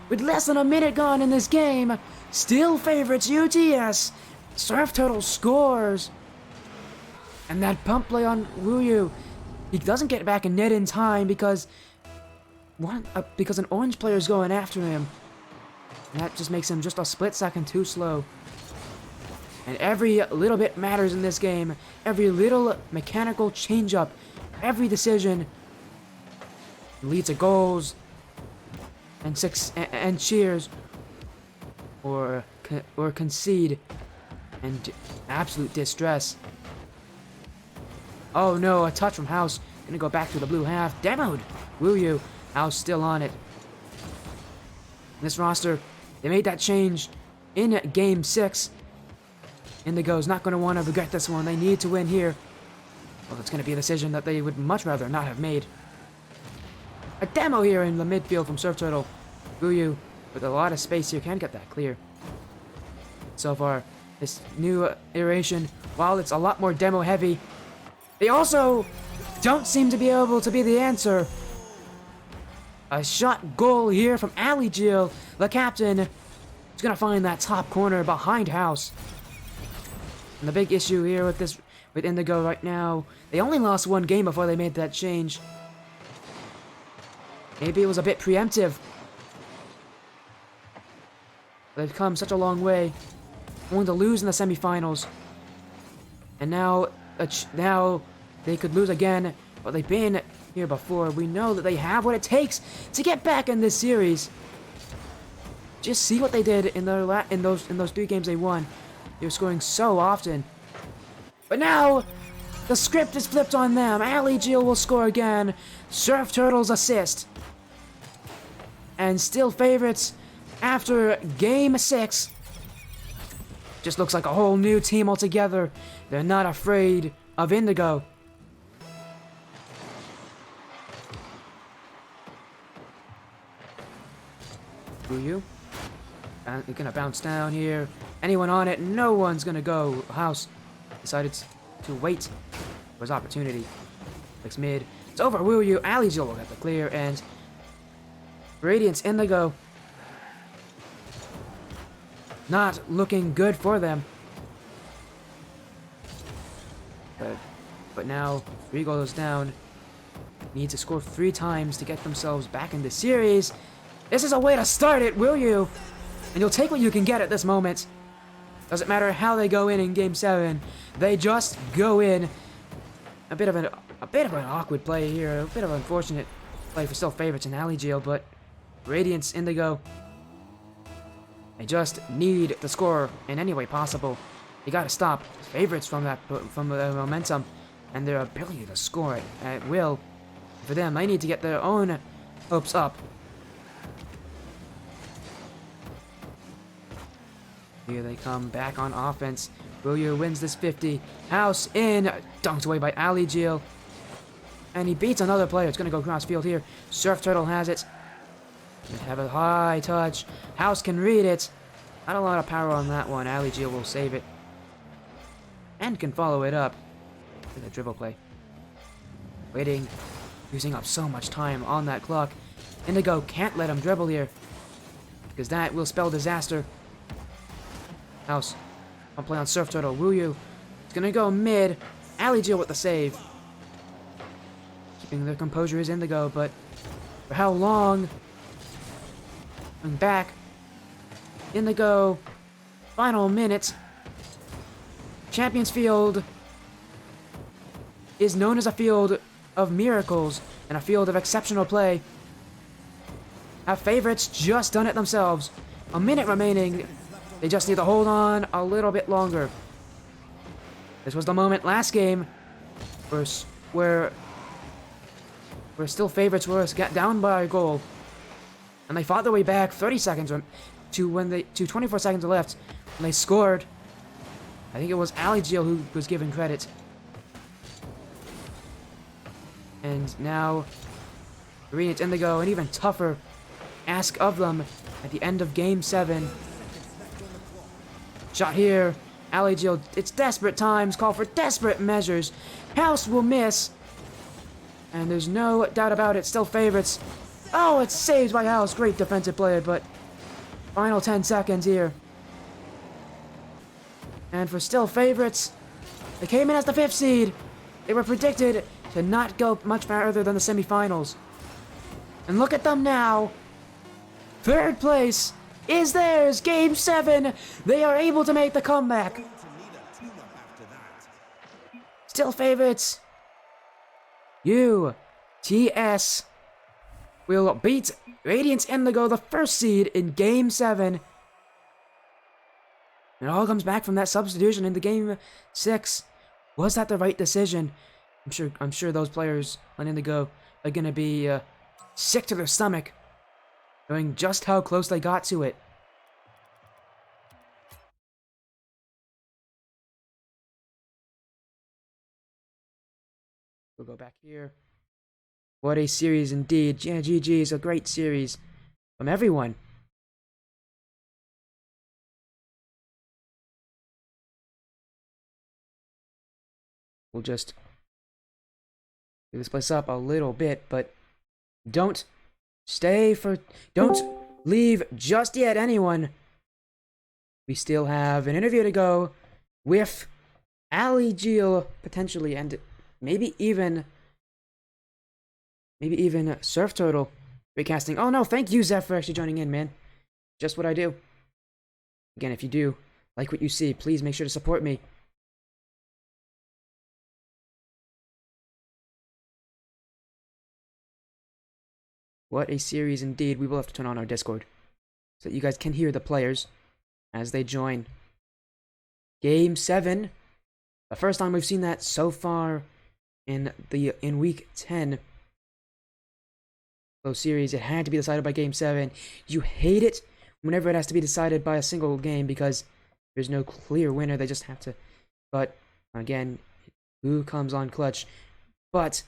With less than a minute gone in this game, still favorites UTS. Surf Turtle scores. And that pump play on Wuyu. He doesn't get back in net in time because an orange player is going after him. And that just makes him just a split second too slow. And every little bit matters in this game. Every little mechanical change-up, every decision leads to goals and cheers, or concede and absolute distress. Oh no, a touch from House. Gonna go back to the blue half. Demoed. Wuyu. House still on it. This roster, they made that change in Game 6. Indigo's not going to want to regret this one. They need to win here. Well, it's going to be a decision that they would much rather not have made. A demo here in the midfield from Surf Turtle. Wuyu, with a lot of space here, can get that clear. So far, this new iteration, while it's a lot more demo heavy, they also don't seem to be able to be the answer. A shot goal here from Ali Jill, the captain. He's going to find that top corner behind House. And the big issue here with Indigo right now, they only lost 1 game before they made that change. Maybe it was a bit preemptive. They've come such a long way, only to lose in the semifinals. And now they could lose again, but they've been here before. We know that they have what it takes to get back in this series. Just see what they did in those 3 games they won. They were scoring so often. But now, the script is flipped on them. Ali Jill will score again. Surf Turtle's assist. And still favorites after Game 6. Just looks like a whole new team altogether. They're not afraid of Indigo. Wuyu. And you're gonna bounce down here. Anyone on it? No one's gonna go. House decided to wait for his opportunity. Clicks mid. It's over. Wuyu. Ali Jill will get the clear, and Radiance Indigo not looking good for them. But now 3 goals down. Need to score 3 times to get themselves back in the series. This is a way to start it, Wuyu. And you'll take what you can get at this moment. Doesn't matter how they go in Game 7. They just go in. A bit of an awkward play here. A bit of unfortunate play for still favorites in Alley Jail, but Radiance, Indigo, they just need the score in any way possible. They gotta stop favorites from the momentum and their ability to score it at will. For them, they need to get their own hopes up. Here they come back on offense. Willier wins this 50. House in, dunked away by Ali Jill. And he beats another player. It's gonna go cross field here. Surf Turtle has it. They have a high touch. House can read it. Not a lot of power on that one. Ali Jill will save it. And can follow it up with a dribble play. Waiting. Using up so much time on that clock. Indigo can't let him dribble here, because that will spell disaster. House. I'll play on Surf Turtle. Woo you. It's gonna go mid. Ali Jill with the save. Keeping their composure is Indigo, but for how long? Going back. Indigo. Final minute. Champions Field is known as a field of miracles and a field of exceptional play. Our favorites just done it themselves. A minute remaining. They just need to hold on a little bit longer. This was the moment last game where still favorites were down by a goal, and they fought their way back 30 seconds to 24 seconds left, and they scored. I think it was Ali Jill who was given credit. And now, Radiance, Indigo, an even tougher ask of them at the end of Game 7. Shot here. Ali Jill, it's desperate times. Call for desperate measures. House will miss. And there's no doubt about it. Still favorites. Oh, it's saved by House. Great defensive play, but final 10 seconds here. And for still favorites, they came in as the 5th seed. They were predicted to not go much farther than the semifinals. And look at them now. 3rd place is theirs. Game 7. They are able to make the comeback. Still favorites. UTS will beat Radiance Indigo, the 1st seed, in Game 7. It all comes back from that substitution into Game 6. Was that the right decision? I'm sure those players on Indigo are gonna be sick to their stomach, knowing just how close they got to it. We'll go back here. What a series indeed. Yeah, GG is a great series from everyone. We'll just do this place up a little bit, but don't leave just yet, anyone. We still have an interview to go with Ali Jill, potentially, and maybe even Surf Turtle recasting. Oh no, thank you, Zeph, for actually joining in, man. Just what I do. Again, if you do like what you see, please make sure to support me. What a series indeed. We will have to turn on our Discord so that you guys can hear the players as they join. Game 7. The first time we've seen that so far in week 10. Those series, it had to be decided by Game 7. You hate it whenever it has to be decided by a single game because there's no clear winner. They just have to. But again, who comes on clutch? But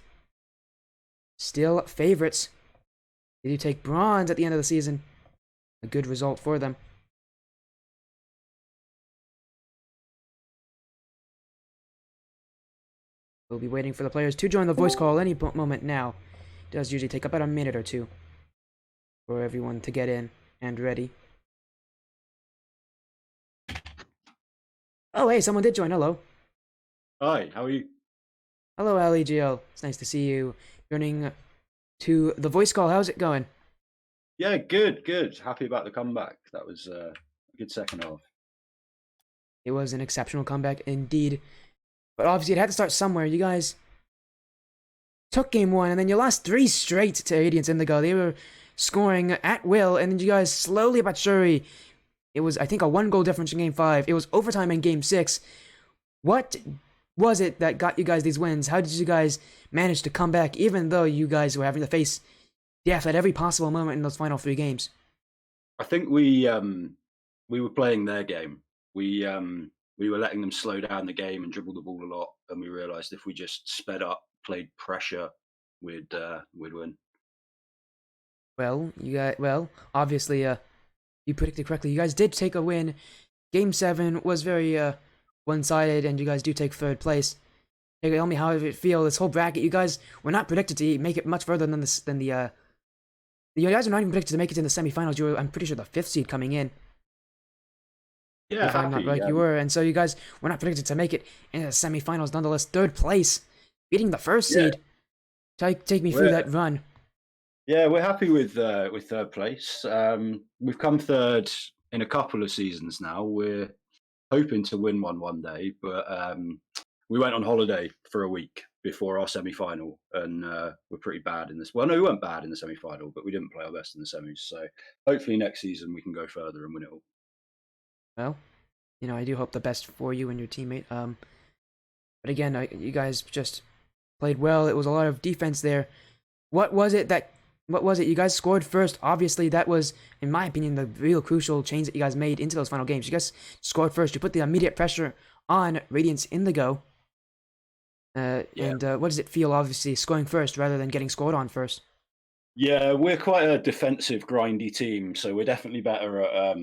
still favorites. They do take bronze at the end of the season. A good result for them. We'll be waiting for the players to join the voice call any moment now. It does usually take about a minute or two for everyone to get in and ready. Oh, hey, someone did join. Hello. Hi, how are you? Hello, Ali GL. It's nice to see you joining to the voice call. How's it going? Yeah, good. Happy about the comeback. That was a good second half. It was an exceptional comeback indeed. But obviously it had to start somewhere. You guys took game 1, and then you lost 3 straight to Radiance Indigo. They were scoring at will, and then you guys slowly but surely. It was, I think, a 1-goal difference in game 5. It was overtime in game 6. What was it that got you guys these wins? How did you guys manage to come back, even though you guys were having to face death at every possible moment in those final 3 games? I think we were playing their game. We were letting them slow down the game and dribble the ball a lot, and we realised if we just sped up, played pressure, we'd win. Well, obviously, you predicted correctly. You guys did take a win. Game 7 was very one-sided, and you guys do take 3rd place. Hey, tell me how did it feel? This whole bracket, you guys were not predicted to make it much further than the. You guys are not even predicted to make it to the semifinals. You were, I'm pretty sure, the 5th seed coming in. Yeah, If I'm not happy. right, you were, and so you guys were not predicted to make it into the semifinals. Nonetheless, 3rd place, beating the 1st seed. Take me through that run. Yeah, we're happy with 3rd place. We've come 3rd in a couple of seasons now. We're hoping to win one day, but we went on holiday for a week before our semi-final, and we're pretty bad in this. Well, no, we weren't bad in the semi-final, but we didn't play our best in the semis. So hopefully next season we can go further and win it all. Well, I do hope the best for you and your teammate. But again, you guys just played well. It was a lot of defense there. What was it? You guys scored first. Obviously, that was, in my opinion, the real crucial change that you guys made into those final games. You guys scored first. You put the immediate pressure on Radiance Indigo. And what does it feel, obviously, scoring first rather than getting scored on first? Yeah, we're quite a defensive, grindy team, so we're definitely better at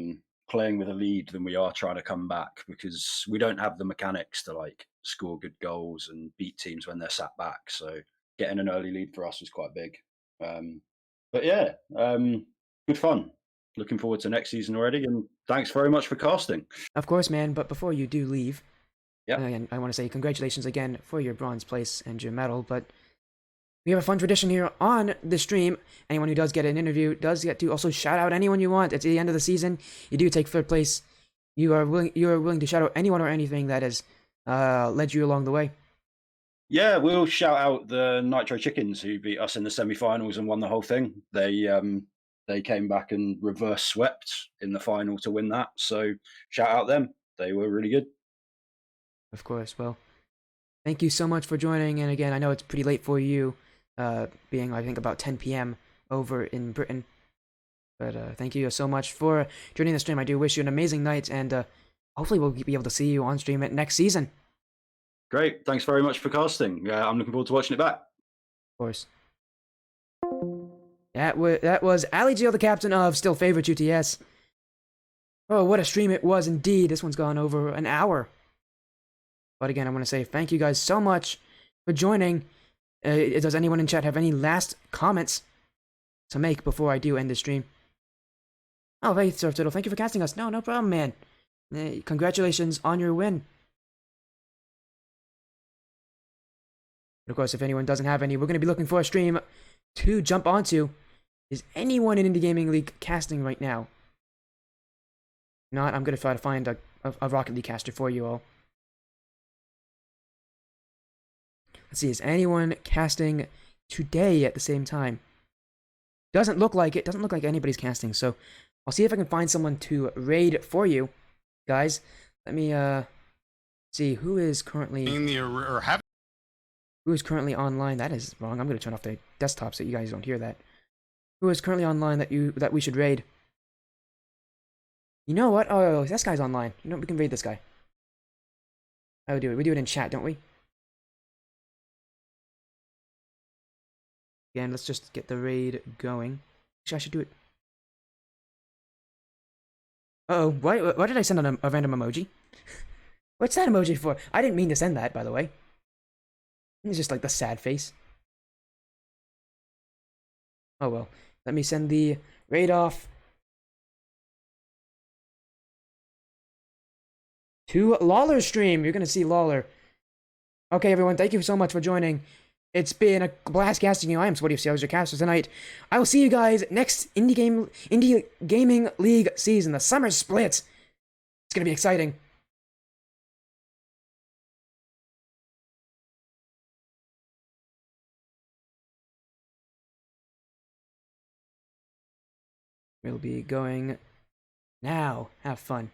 playing with a lead than we are trying to come back, because we don't have the mechanics to score good goals and beat teams when they're sat back. So getting an early lead for us was quite big. But yeah, good fun. Looking forward to next season already, and thanks very much for casting. Of course, man, but before you do leave, Yeah. again, I want to say congratulations again for your bronze place and your medal, but we have a fun tradition here on the stream. Anyone who does get an interview does get to also shout out anyone you want. At the end of the season, you do take 3rd place. You are willing to shout out anyone or anything that has led you along the way. Yeah, we'll shout out the Nitro Chickens who beat us in the semi-finals and won the whole thing. They came back and reverse swept in the final to win that. So shout out them. They were really good. Of course. Well, thank you so much for joining. And again, I know it's pretty late for you, being I think about 10 p.m. over in Britain. But thank you so much for joining the stream. I do wish you an amazing night, and hopefully we'll be able to see you on stream at next season. Great. Thanks very much for casting. I'm looking forward to watching it back. Of course. That was Ali Gio, the captain of Still Favorite UTS. Oh, what a stream it was indeed. This one's gone over an hour. But again, I want to say thank you guys so much for joining. Does anyone in chat have any last comments to make before I do end the stream? Oh, hey, Surf Turtle, thank you for casting us. No problem, man. Congratulations on your win. Of course, if anyone doesn't have any, we're going to be looking for a stream to jump onto. Is anyone in Indie Gaming League casting right now? If not, I'm going to try to find a Rocket League caster for you all. Let's see, is anyone casting today at the same time? Doesn't look like it. Doesn't look like anybody's casting, so I'll see if I can find someone to raid for you, guys. Let me see who is currently who is currently online. That is wrong. I'm going to turn off the desktop so you guys don't hear that. Who is currently online that we should raid? You know what? Oh, this guy's online. You know, we can raid this guy. How do we do it? We do it in chat, don't we? Again, let's just get the raid going. Actually, I should do it. Uh-oh, why did I send a random emoji? What's that emoji for? I didn't mean to send that, by the way. It's just like the sad face. Oh well. Let me send the raid off to Lawler's stream. You're gonna see Lawler. Okay, everyone, thank you so much for joining. It's been a blast casting you. I am Sweaty, I was your caster tonight. I will see you guys next Indie Gaming League season, the summer split. It's gonna be exciting. We'll be going now. Have fun.